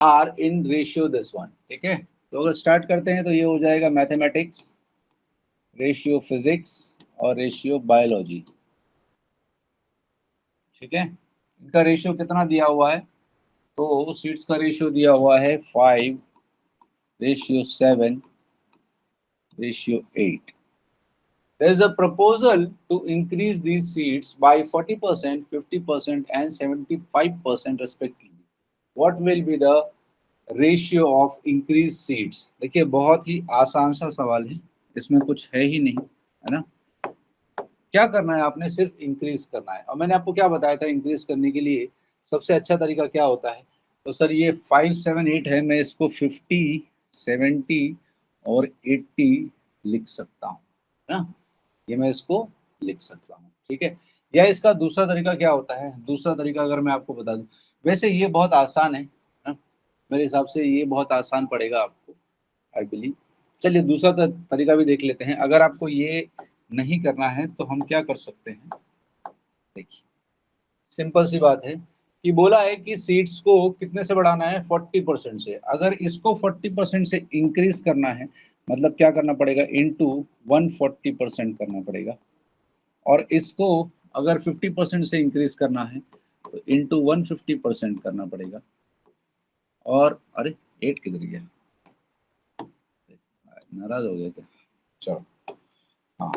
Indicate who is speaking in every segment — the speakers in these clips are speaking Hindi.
Speaker 1: Are in ratio this one. ठीक है, तो अगर स्टार्ट करते हैं तो ये हो जाएगा मैथमेटिक्स, रेशियो फिजिक्स और रेशियो बायोलॉजी। ठीक है, इनका रेशियो कितना दिया हुआ है, तो सीट्स का रेशियो दिया हुआ है 5:7:8। There is a proposal to increase these seats by 40%, 50% and 75% respectively. What will be the ratio of increased seats? देखिए बहुत ही आसान सा सवाल है, इसमें कुछ है ही नहीं, है ना। क्या करना है, आपने सिर्फ इंक्रीज करना है। और मैंने आपको क्या बताया था, इंक्रीज करने के लिए सबसे अच्छा तरीका क्या होता है। तो सर ये 5, 7, 8 है, मैं इसको 50, 70 और 80 लिख सकता हूँ, है ना। ये मैं इसको लिख सकता हूँ, ठीक है। या इसका दूसरा तरीका क्या होता है, दूसरा तरीका अगर मैं आपको बता दूं, वैसे ये बहुत आसान है ना? मेरे हिसाब से ये बहुत आसान पड़ेगा आपको, आई बिलीव। चलिए दूसरा तरीका भी देख लेते हैं। अगर आपको ये नहीं करना है तो हम क्या कर सकते हैं, देखिए सिंपल सी बात है कि बोला है कि सीट्स को कितने से बढ़ाना है, 40% से। अगर इसको 40% से इंक्रीज करना है, मतलब क्या करना पड़ेगा, इनटू 140% करना पड़ेगा। और इसको अगर 50% से इंक्रीज करना है तो इनटू 150% करना पड़ेगा। और अरे 8 किधर गया, नाराज हो गया क्या, चलो हाँ।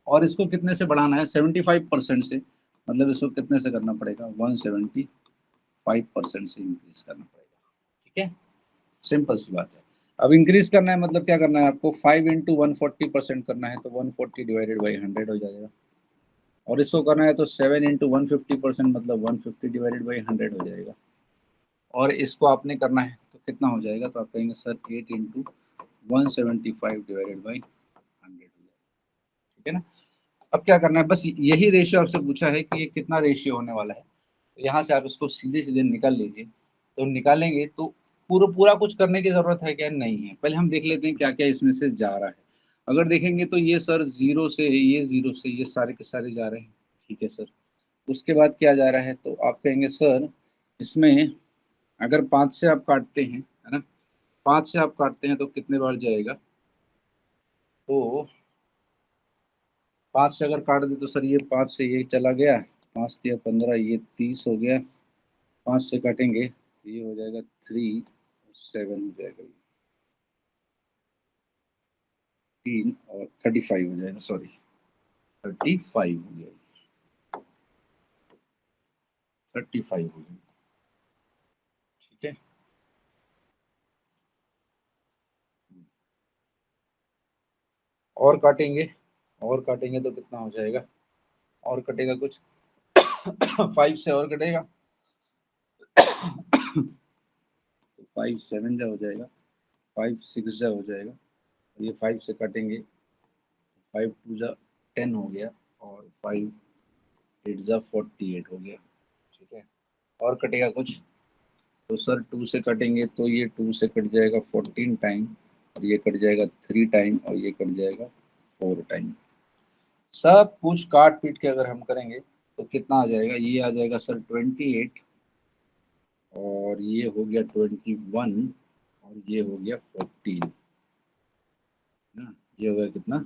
Speaker 1: और इसको कितने से बढ़ाना है, 75% से, मतलब इसको कितने से करना पड़ेगा, 175% से इंक्रीज करना पड़ेगा। ठीक है, सिंपल सी बात है। अब इंक्रीज करना है मतलब क्या करना है आपको, 5 इंटू 140% करना है, तो 140 डिवाइडेड बाई 100 हो जाएगा। और इसको करना है तो 7 इंटू 150% मतलब 150 डिवाइडेड बाई 100 हो जाएगा। और इसको आपने करना है तो कितना हो जाएगा, तो आप कहेंगे सर 8 इंटू 175 डिवाइडेड बाई 100 हो जाएगा। ठीक है ना। अब क्या करना है, बस यही रेशियो आपसे पूछा है कि ये कितना रेशियो होने वाला है। तो यहाँ से आप इसको सीधे सीधे निकाल लीजिए। तो निकालेंगे तो पूरा पूरा कुछ करने की जरूरत है क्या, नहीं है। पहले हम देख लेते हैं क्या क्या इसमें से जा रहा है। अगर देखेंगे तो ये सर 0 से, ये 0 से, ये सारे के सारे जा रहे हैं। ठीक है सर, उसके बाद क्या जा रहा है, तो आप कहेंगे सर इसमें अगर 5 से आप काटते हैं, है ना, 5 से आप काटते हैं तो कितने बार जाएगा, तो 5 से अगर काट दे तो सर ये 5 से ये चला गया, 5 या 15, ये 30 हो गया। 5 से काटेंगे तो ये हो जाएगा 3, 7 हो जाएगा, 3 और 35 हो जाएगा, सॉरी 35 हो गया, 35 हो गया। ठीक है, और काटेंगे, और काटेंगे तो कितना हो जाएगा, और कटेगा कुछ 5 से और कटेगा तो 5 7 जा हो जाएगा, 5 6 जा हो जाएगा। ये 5 से काटेंगे, 5 2 जा 10 हो गया, और 5 8 जा 48 हो गया। ठीक है, और कटेगा कुछ, तो सर 2 से कटेंगे तो ये 2 से कट जाएगा 14 टाइम, और ये कट जाएगा 3 टाइम, और ये कट जाएगा 4 टाइम। सब कुछ काट पीट के अगर हम करेंगे तो कितना आ जाएगा, ये आ जाएगा सर 28, और ये हो गया 21, और ये हो गया 14 ना। ये हो गया कितना,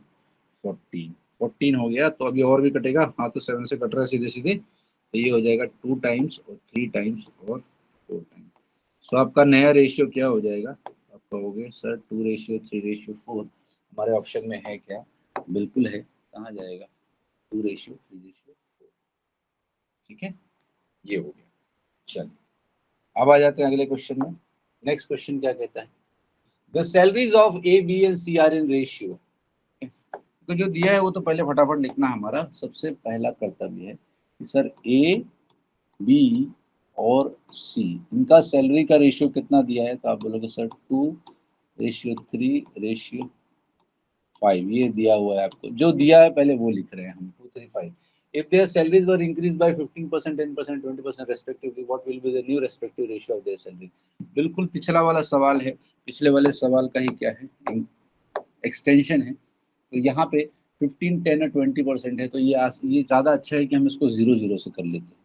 Speaker 1: 14, 14 हो गया। तो अभी और भी कटेगा, हाँ तो 7 से कट रहा है सीधे सीधे, तो ये हो जाएगा 2 टाइम्स और 3 टाइम्स और 4 टाइम्स। सो आपका नया रेशियो क्या हो जाएगा, आप कहोगे सर 2:3:4 हमारे ऑप्शन में है क्या, बिल्कुल है। कहाँ जाएगा, 2:3:4। ठीक है, ये हो गया। चलिए अब आ जाते हैं अगले क्वेश्चन में। नेक्स्ट क्वेश्चन क्या कहता है, the salaries of A B and C are in ratio. तो जो दिया है वो तो पहले फटाफट लिखना हमारा सबसे पहला कर्तव्य है कि सर ए बी और सी, इनका सैलरी का रेशियो कितना दिया है, तो आप बोलोगे सर 2:3:5। ये दिया हुआ है आपको, जो दिया है पहले वो लिख रहे हैं हम, 2:3:5। If their salaries were increased by 15%, 10%, 20% respectively, what will be the new respective ratio of their salary? बिल्कुल पिछला वाला सवाल है, पिछले वाले सवाल का ही क्या है, एक्सटेंशन है। तो यहाँ पे 15, 10 और 20% है, तो ये ज़्यादा अच्छा है कि हम इसको 0 0 से कर लेते हैं।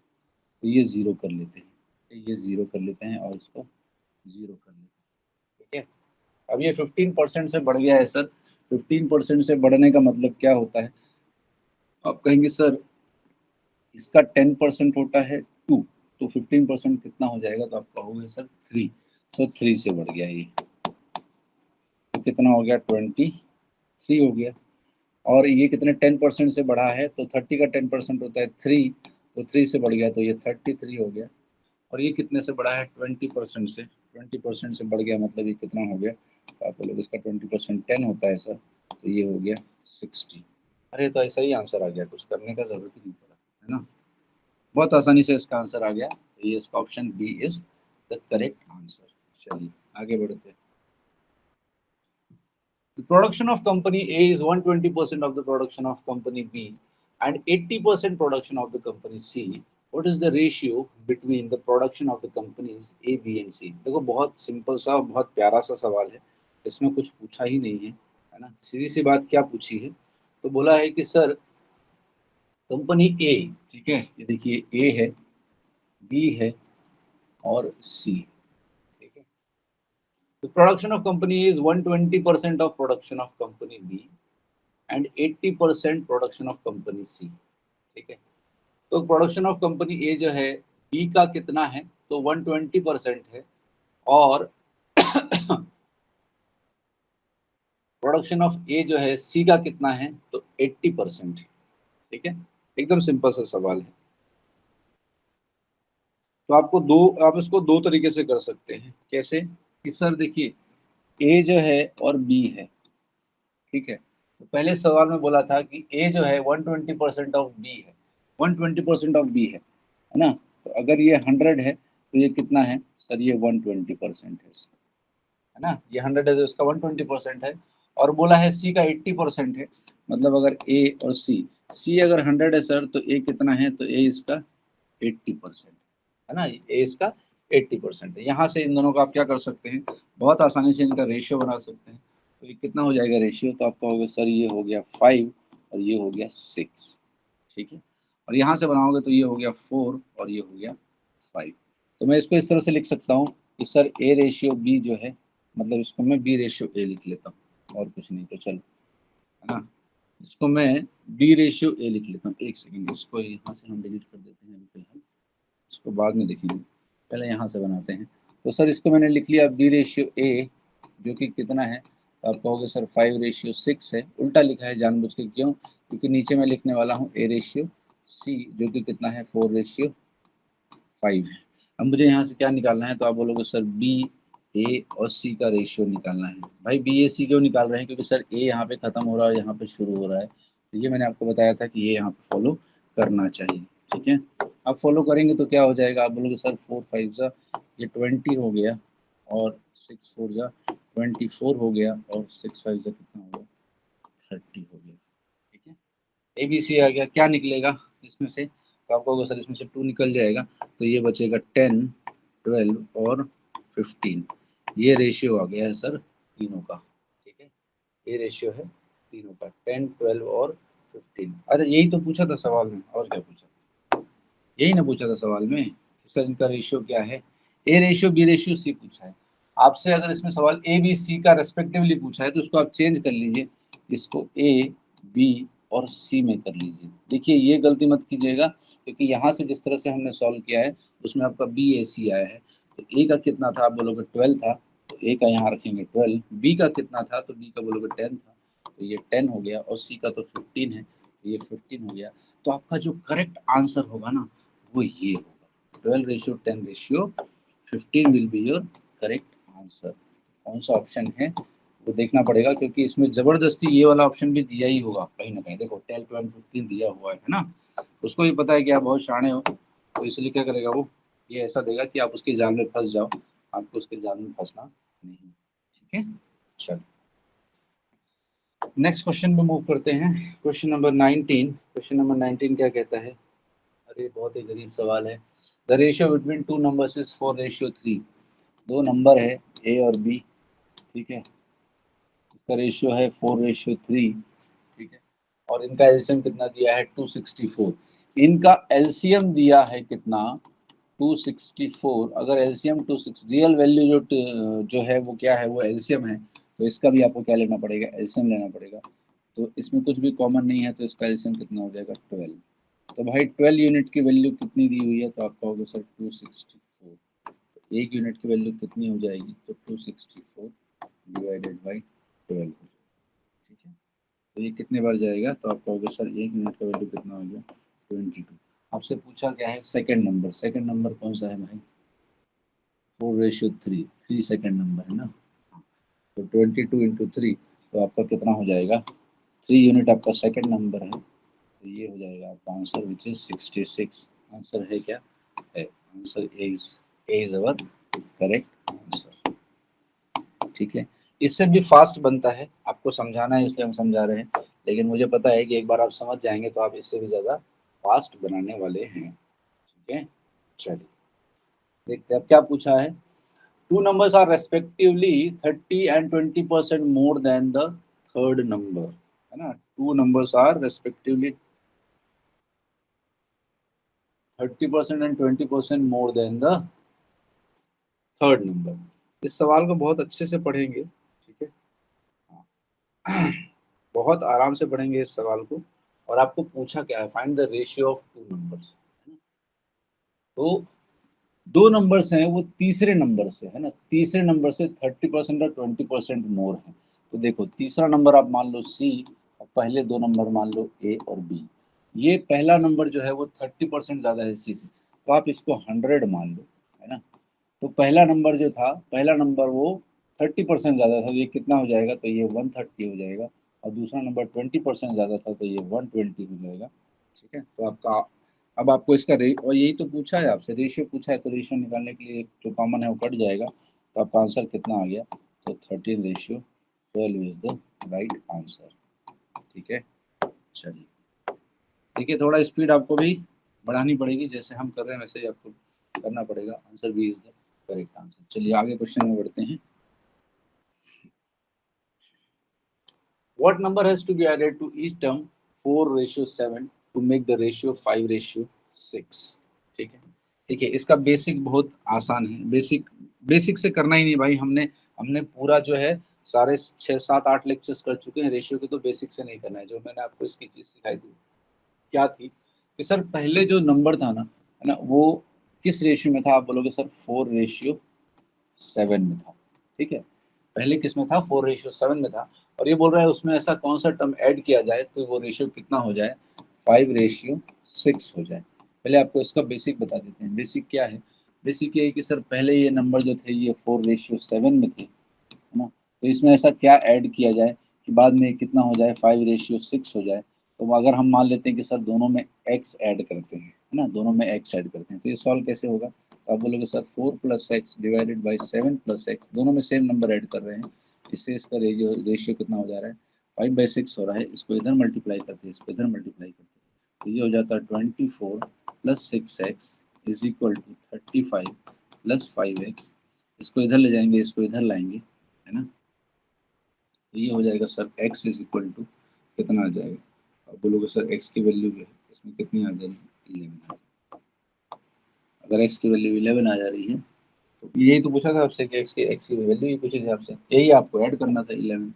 Speaker 1: तो ये 0 कर लेते हैं, ये 0 कर लेते हैं, और इसको 0 कर लेते, ठीक है। अब ये 15% से बढ़ गया है सर। 15% से बढ़ने का मतलब क्या होता है? आप कहेंगे सर इसका 10% होता है 2, तो 15% कितना हो जाएगा? तो आप कहोगे सर 3। तो 3 से बढ़ गया ये, तो कितना हो गया? 23 हो गया। और ये कितने 10% से बढ़ा है? तो 30 का 10% होता है 3, तो 3 से बढ़ गया तो ये 33 हो गया। और ये कितने से बढ़ा है? 20% से। 20% से बढ़ गया मतलब ये कितना हो गया? तो आप बोलोगे इसका 20% 10 होता है सर, तो ये हो गया 60। अरे तो ऐसा ही आंसर आ गया, कुछ करने का जरूरत ही नहीं पड़ा, है ना। बहुत आसानी से इसका आंसर आ गया, तो ये इसका option B is the correct answer. चलिए आगे बढ़ते हैं। The production of company A is 120% of the production of company B and 80% production of the company C. What is the ratio between the production of the companies A, B and C? देखो बहुत सिंपल सा और बहुत प्यारा सा सवाल है, इसमें कुछ पूछा ही नहीं है ना। सीधी सी बात क्या पूछी है? तो बोला है कि सर कंपनी ए, ठीक है, ये देखिए ए है, बी है और सी, ठीक है। The production of company A is 120% of production of company B and 80% production of company C, ठीक है। तो प्रोडक्शन ऑफ कंपनी ए जो है बी का कितना है? तो 120% है। और प्रोडक्शन ऑफ ए जो है सी का कितना है? तो 80%, ठीक है। एकदम सिंपल सा सवाल है। तो आप इसको दो तरीके से कर सकते हैं। कैसे? कि सर देखिए ए जो है और बी है, ठीक है। तो पहले सवाल में बोला था कि ए जो है 120% ऑफ बी है, 120% ऑफ बी है ना। तो अगर ये 100 है तो ये कितना है सर? ये 120% है इसका, है ना। ये 100 है तो इसका 120% है। और बोला है सी का 80% है, मतलब अगर ए और सी अगर 100 है सर, तो ए कितना है? तो ए इसका 80% है ना। ए इसका 80% है। यहाँ से इन दोनों का आप क्या कर सकते हैं? बहुत आसानी से इनका रेशियो बना सकते हैं। तो ये कितना हो जाएगा रेशियो? तो आप कहोगे सर ये हो गया 5 और ये हो गया 6, ठीक है। और यहाँ से बनाओगे तो ये हो गया 4 और ये हो गया 5। तो मैं इसको इस तरह से लिख सकता हूँ कि सर ए रेशियो बी जो है, मतलब इसको मैं बी रेशियो ए लिख लेता हूँ, और कुछ नहीं। तो चलो, है ना, इसको मैं बी रेशियो ए लिख लेता हूँ। एक सेकेंड, इसको यहाँ से हम डिलीट कर देते हैं अभी फिलहाल, इसको बाद में देखेंगे, पहले यहाँ से बनाते हैं। तो सर इसको मैंने लिख लिया बी रेशियो ए, जो कि कितना है? तो आप कहोगे सर 5:6 है। उल्टा लिखा है जानबूझ के, क्यों? क्योंकि नीचे मैं लिखने वाला हूँ ए रेशियो सी, जो कि कितना है? 4:5 है। अब मुझे यहाँ से क्या निकालना है? तो आप बोलोगे सर बी ए और सी का रेशियो निकालना है। भाई बी ए सी क्यों निकाल रहे हैं? क्योंकि सर ए यहाँ पे खत्म हो रहा है और यहाँ पे शुरू हो रहा है। तो ये मैंने आपको बताया था कि ये यहाँ पे फॉलो करना चाहिए, ठीक है। आप फॉलो करेंगे तो क्या हो जाएगा? आप बोलोगे सर 4 5 जा ये 20 हो गया, और 6 4 जा 24 हो गया, और 6 5 जा कितना हो गया? 30 हो गया, ठीक है। ABC आ गया, क्या निकलेगा इसमें से? तो आप कहोगे सर इसमें से 2 निकल जाएगा, तो ये बचेगा 10 12 और 15। ये रेशियो आ गया है सर तीनों का, ठीक है। ये रेशियो है तीनों का, 10 12 और 15। अरे यही तो पूछा था सवाल में, और क्या पूछा? यही ना पूछा था सवाल में, सर इनका रेशियो क्या है? A ratio B ratio C पूछा है आपसे। अगर इसमें सवाल ए बी सी का रेस्पेक्टिवली पूछा है तो उसको आप चेंज कर लीजिए, इसको ए बी और सी में कर लीजिए। देखिए ये गलती मत कीजिएगा, क्योंकि यहाँ से जिस तरह से हमने सॉल्व किया है उसमें आपका बी ए सी आया है। तो ए का कितना था? आप बोलोगे 12 था, तो ए का यहाँ रखेंगे 12। बी का कितना था? तो बी का बोलोगे 10 था, तो ये 10 हो गया। और सी का तो 15 है, तो ये 15 हो गया। तो आपका जो करेक्ट आंसर होगा ना, वो ये होगा 12:10:15 will be your correct answer. कौन सा ऑप्शन है वो देखना पड़ेगा, क्योंकि इसमें जबरदस्ती ये वाला ऑप्शन भी दिया ही होगा कहीं ना कहीं। देखो 10 12 15 दिया हुआ है ना, उसको भी पता है कि आप बहुत शाणे हो, तो इसलिए क्या करेगा वो? ये ऐसा देगा कि आप उसके जाल में फंस जाओ। आपको उसके जाल में फंसना नहीं, ठीक है। चलो नेक्स्ट क्वेश्चन पे मूव करते हैं। Question number 19। क्वेश्चन नंबर 19 क्या कहता है? अरे बहुत ही गरीब सवाल है। The ratio between two numbers is 4:3। दो नंबर है ए और बी, ठीक है। इसका रेशियो है 4:3, ठीक है। और इनका एलसीएम कितना दिया है? 264। इनका एलसीएम दिया है कितना? 264, अगर एलसीएम 26 रियल वैल्यू जो है वो क्या है, वो एलसीएम है, तो इसका भी आपको क्या लेना पड़ेगा, एलसीएम लेना पड़ेगा। तो इसमें कुछ भी कॉमन नहीं है, तो इसका एलसीएम कितना हो जाएगा, 12। तो भाई 12 यूनिट की वैल्यू कितनी दी हुई है, तो आपका होगा सर 264। तो एक यूनिट की वैल्यू कितनी हो जाएगी, तो 264 डिवाइडेड बाई 12, ठीक है। तो ये कितने बार जाएगा, तो आपका होगा सर एक यूनिट का वैल्यू कितना हो गया, 22। आपसे पूछा क्या है, सेकंड नंबर, सेकंड नंबर कौन सा है भाई, 4:3, 3 सेकंड नंबर है ना। तो 22 इंटू 3, तो आपका कितना हो जाएगा, 3 यूनिट आपका सेकंड नंबर है, तो ये हो जाएगा आपका आंसर विच इज 66। आंसर है क्या, है answer is our correct answer, ठीक है। इससे भी फास्ट बनता है, आपको समझाना है इसलिए हम समझा रहे हैं, लेकिन मुझे पता है कि एक बार आप समझ जाएंगे तो आप इससे भी ज्यादा फास्ट बनाने वाले हैं, ठीक है। चलिए देखते हैं अब क्या पूछा है। Two numbers are respectively 30 and 20% more than the third number, है ना। Two numbers are respectively 30% and 20% more than the third number. इस सवाल को बहुत अच्छे से पढ़ेंगे, ठीक है। बहुत आराम से पढ़ेंगे इस सवाल को। और आपको पूछा क्या है, find the ratio of two numbers. तो दो नंबर्स हैं, वो तीसरे नंबर से, है ना, तीसरे नंबर से 30% और 20% मोर है। तो देखो तीसरा नंबर आप मान लो सी, और पहले दो नंबर मान लो ए और बी। ये पहला नंबर जो है वो 30% ज्यादा है सी से, तो आप इसको 100 मान लो, है ना। तो पहला नंबर जो था, पहला नंबर वो 30% ज्यादा था, ये कितना हो जाएगा, तो ये 130 हो जाएगा। और दूसरा नंबर 20% ज्यादा था, तो ये 120 हो जाएगा, ठीक है। तो आपका, अब आपको इसका और यही तो पूछा है आपसे, रेशियो पूछा है, तो रेशियो निकालने के लिए जो कॉमन है वो कट जाएगा, तो आपका आंसर कितना आ गया, तो 13:12 इज द राइट आंसर, ठीक है। चलिए ठीक है, थोड़ा स्पीड आपको भी बढ़ानी पड़ेगी, जैसे हम कर रहे हैं वैसे ही आपको करना पड़ेगा। Answer B is the correct answer. चलिए आगे क्वेश्चन में बढ़ते हैं। What number has to be added to each term 4:7 to make the ratio 5:6? ठीक है, ठीक है। इसका बेसिक बहुत आसान है, बेसिक बेसिक से करना ही नहीं भाई, हमने हमने पूरा जो है सारे 6 7 8 लेक्चर्स कर चुके हैं रेशियो के, तो बेसिक से नहीं करना है। जो मैंने आपको इसकी चीज सिखाई थी क्या थी, कि सर पहले जो नंबर था ना, है ना, वो किस रेशियो में था, आप बोलोगे सर 4:7 में था, ठीक है। पहले किस में था, 4:7 में था। और ये बोल रहा है उसमें ऐसा कौन सा टर्म ऐड किया जाए तो वो रेशियो कितना हो जाए, 5:6 हो जाए। पहले आपको इसका बेसिक बता देते हैं। बेसिक क्या है, बेसिक ये है कि सर पहले ये नंबर जो थे ये 4:7 में थे, है ना। तो इसमें ऐसा क्या ऐड किया जाए कि बाद में कितना हो जाए, 5:6 हो जाए। तो अगर हम मान लेते हैं कि सर दोनों में x ऐड करते हैं, है ना, दोनों में x ऐड करते हैं, तो ये सॉल्व कैसे होगा, तो आप बोलोगे sir 4 + x divided by 7 + x, दोनों में सेम नंबर ऐड कर रहे हैं, इससे इसका रेशियो कितना हो जा रहा है, 5/6 हो रहा है। इसको इधर मल्टीप्लाई करते हैं, इसको इधर मल्टीप्लाई करते हैं, तो ये हो जाता है 24 + 6x is equal to 35 + 5x। इसको इधर ले जाएंगे, इसको इधर लाएंगे, है ना। तो ये हो जाएगा sir x is equal to कितना आ जाएगा, अब बोलोगे सर x की वैल्यू जो है इसमें कितनी आ जाएगी, 11। अगर x की वैल्यू 11 आ जा रही है, तो यही तो पूछा था आपसे कि x की वैल्यू ही पूछी थी आपसे, यही आपको ऐड करना था 11।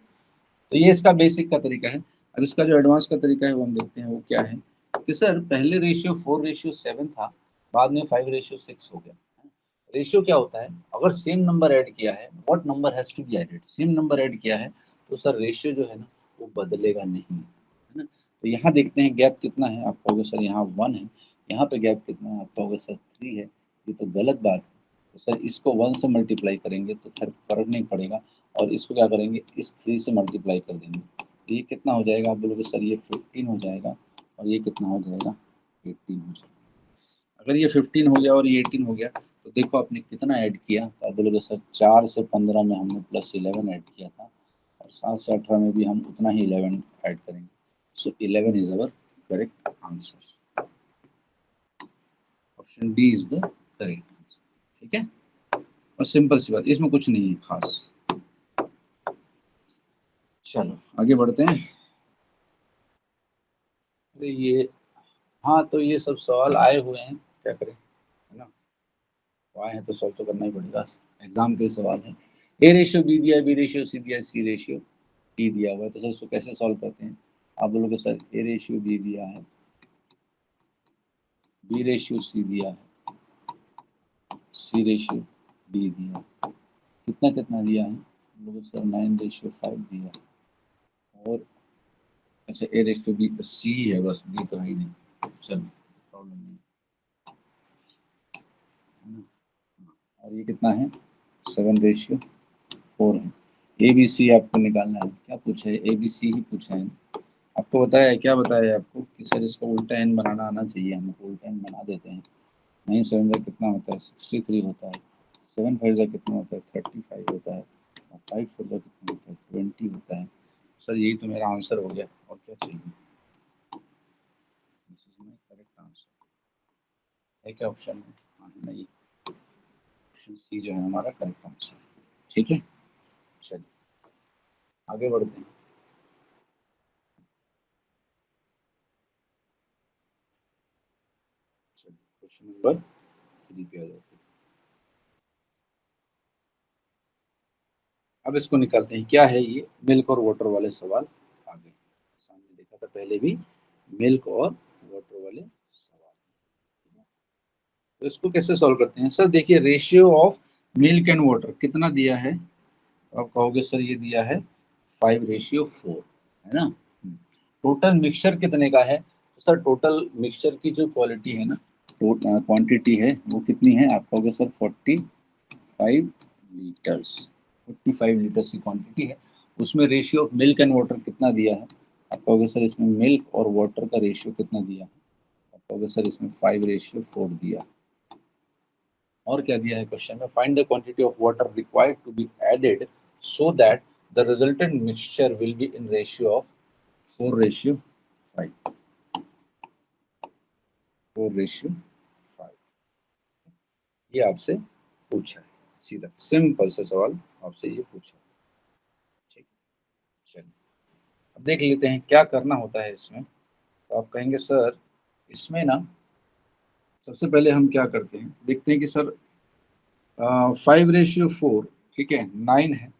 Speaker 1: तो ये इसका बेसिक का तरीका है। अब इसका जो एडवांस का तरीका है वो हम देखते हैं, वो क्या है कि सर पहले रेशियो 4:7 था, बाद में 5:6 हो गया। रेशियो क्या होता है, अगर सेम नंबर ऐड किया है, what number has to be added, same number add किया है, तो सर रेशियो जो है ना वो बदलेगा नहीं, है ना। तो यहाँ देखते हैं गैप कितना है, आप कहोगे सर यहाँ 1 है, यहाँ पे गैप कितना है, आप कहोगे सर 3 है, ये तो गलत बात है। तो सर इसको 1 से मल्टीप्लाई करेंगे तो फिर फर्क नहीं पड़ेगा, और इसको क्या करेंगे, इस 3 से मल्टीप्लाई कर देंगे, तो ये कितना हो जाएगा, आप बोलोगे सर ये 15 हो जाएगा, और ये कितना हो जाएगा, 18 हो जाएगा। अगर ये 15 हो गया और ये 18 हो गया, तो देखो आपने कितना ऐड किया, तो आप बोलोगे सर 4 से 15 में हमने +11 ऐड किया था, और 7 से 18 में भी हम उतना ही 11 ऐड करेंगे। सो 11 is our correct answer. Option D is the correct answer, ठीक है। और सिंपल सी बात, इसमें कुछ नहीं है खास। चलो आगे बढ़ते हैं। अरे ये, हाँ तो ये सब सवाल आए हुए हैं, क्या करें, है ना। तो आए हैं तो सॉल्व तो करना ही पड़ेगा, एग्जाम के सवाल है। ए रेशियो बी दिया है, बी रेशियो सी दिया है, सी रेशियो डी दिया हुआ है, तो सर इसको कैसे सॉल्व करते हैं? आप बोलोगे सर ए रेशियो बी दिया है, बी रेशियो सी दिया है, सी रेशियो डी दिया है, कितना कितना दिया है? बोलोगे सर 9:5 दिया है, और अच्छा ए रेशियो बी सी है, बस बी तो है ही नहीं, चलो प्रॉब्लम नहीं है ना। और ये कितना है? 7:4 है। ए बी सी आपको निकालना है, क्या पूछा है? ए बी सी ही पूछा है। आपको बताया है, क्या बताया है आपको कि सर इसका उल्टा एन बनाना आना चाहिए, हम उल्टा एन बना देते हैं। 9 7 कितना होता है? 63 होता है। 7 5 कितना होता है? 35 होता है। और 5 4 कितना होता है? 20 होता है। सर यही तो मेरा आंसर हो गया, और क्या चाहिए? This is my correct answer. है क्या ऑप्शन में? हाँ नहीं, ऑप्शन सी जो है हमारा करेक्ट आंसर। ठीक है, चलिए आगे बढ़ते हैं। क्वेश्चन नंबर 3 पे आ जाते हैं। अब इसको निकालते हैं, क्या है ये? मिल्क और वाटर वाले सवाल आ गए, सामने देखा था पहले भी, मिल्क और वाटर वाले सवाल। तो इसको कैसे सॉल्व करते हैं? सर देखिए, ratio of milk and water कितना दिया है? तो आप कहोगे सर ये दिया है 5:4, है ना। टोटल मिक्सचर कितने का है? तो सर टोटल मिक्सचर की जो क्वालिटी है ना, क्वांटिटी है, वो कितनी है? आप कहोगे सर 45 लीटर्स, 45 लीटर्स की क्वांटिटी है। उसमें ratio of milk and water कितना दिया है? आप कहोगे सर इसमें मिल्क और वाटर का रेशियो कितना दिया है? आप कहोगे सर इसमें 5:4 दिया। और क्या दिया है क्वेश्चन में? Find the quantity of water required to be added so that the resultant mixture will be in ratio of 4:5, 4:5। ये आपसे पूछा है, सीधा सिंपल सा सवाल आपसे ये पूछा है। ठीक, चलिए अब देख लेते हैं क्या करना होता है इसमें। तो आप कहेंगे सर इसमें ना, सबसे पहले हम क्या करते हैं, देखते हैं कि सर 5:4, ठीक है, 9 है।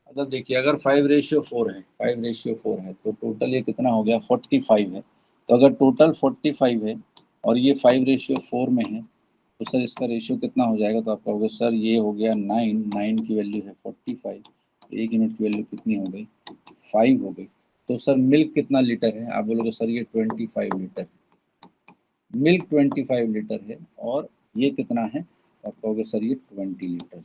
Speaker 1: मतलब देखिए, अगर 5:4 है, 5:4 है तो टोटल ये कितना हो गया? 45 है। तो अगर टोटल 45 है और ये 5:4 में है, तो सर इसका रेशियो कितना हो जाएगा? तो आप कहोगे सर ये हो गया 9, 9 की वैल्यू है 45, तो 1 यूनिट की वैल्यू कितनी हो गई? 5 हो गई। तो सर मिल्क कितना लीटर है? आप बोलोगे सर ये 25 लीटर, मिल्क 25 लीटर है, और ये कितना है? तो आप कहोगे सर ये 20 लीटर है,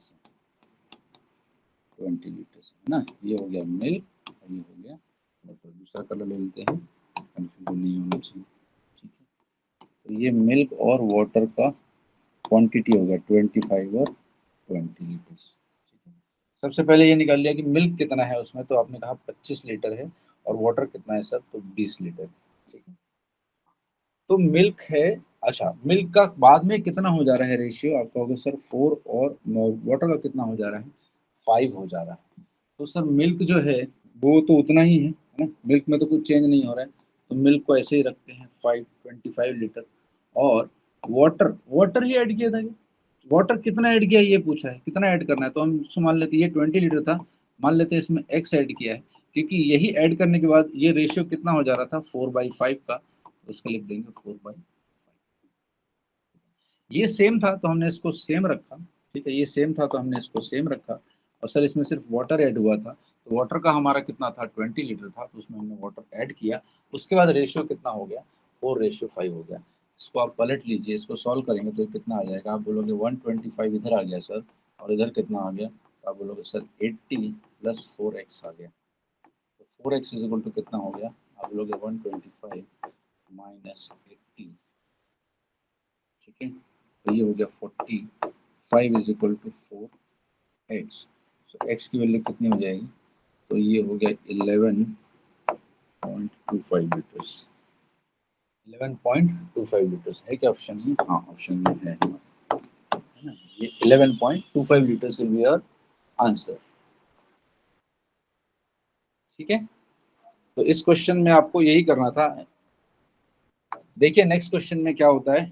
Speaker 1: 20 लीटर है ना। ये हो गया मिल्क और ये हो गया वाटर। दूसरा कलर ले लेते हैं, कंफ्यूजन नहीं होना चाहिए। ठीक है, तो ये मिल्क और वाटर का क्वांटिटी हो गया 25 और 20 लीटर्स। ठीक है, सबसे पहले ये निकाल लिया कि मिल्क कितना है उसमें, तो आपने कहा 25 लीटर है, और वाटर कितना है सर? तो 20 लीटर। ठीक है, तो मिल्क है, अच्छा मिल्क का बाद में कितना हो जा रहा है रेशियो? आप कहोगे सर 4, और वाटर का कितना हो जा रहा है? 5 हो जा रहा है। तो सर मिल्क जो है वो तो उतना ही है ना, मिल्क में तो कुछ चेंज नहीं हो रहा है, तो मिल्क को ऐसे ही रखते हैं 25 लीटर। और वाटर, वाटर ही ऐड किया था, वाटर कितना ऐड किया ये पूछा है, कितना ऐड करना है, तो हम इसको मान लेते हैं ये 20 लीटर था, मान लेते हैं इसमें एक्स ऐड किया है, क्योंकि यही ऐड करने के बाद ये रेशियो कितना हो जा रहा था? 4/5 का, तो उसका लिख देंगे 4/5। ये सेम था तो हमने इसको सेम रखा, ठीक है, ये सेम था तो हमने इसको सेम रखा। और सर इसमें सिर्फ वाटर ऐड हुआ था, तो वाटर का हमारा कितना था? 20 लीटर था, तो उसमें हमने वाटर ऐड किया। उसके बाद रेशियो कितना हो गया? 4:5 हो गया। इसको आप पलट लीजिए, इसको सॉल्व करेंगे तो कितना आ जाएगा? आप बोलोगे 125 इधर आ गया सर, और इधर कितना आ गया? तो आप बोलोगे सर 80 + 4x आ गया। तो 4x इज इक्वल टू कितना हो गया? आप बोलोगे 125 - 80। ठीक है, तो ये हो गया 45 इज इक्वल टू 4x। तो x की वैल्यू कितनी हो जाएगी? तो ये हो गया 11.25 लीटर्स, 11.25 लीटर्स। है क्या ऑप्शन में? हाँ ऑप्शन में है ना, ये 11.25 litres will be our answer. ठीक है, तो इस क्वेश्चन में आपको यही करना था। देखिए नेक्स्ट क्वेश्चन में क्या होता है,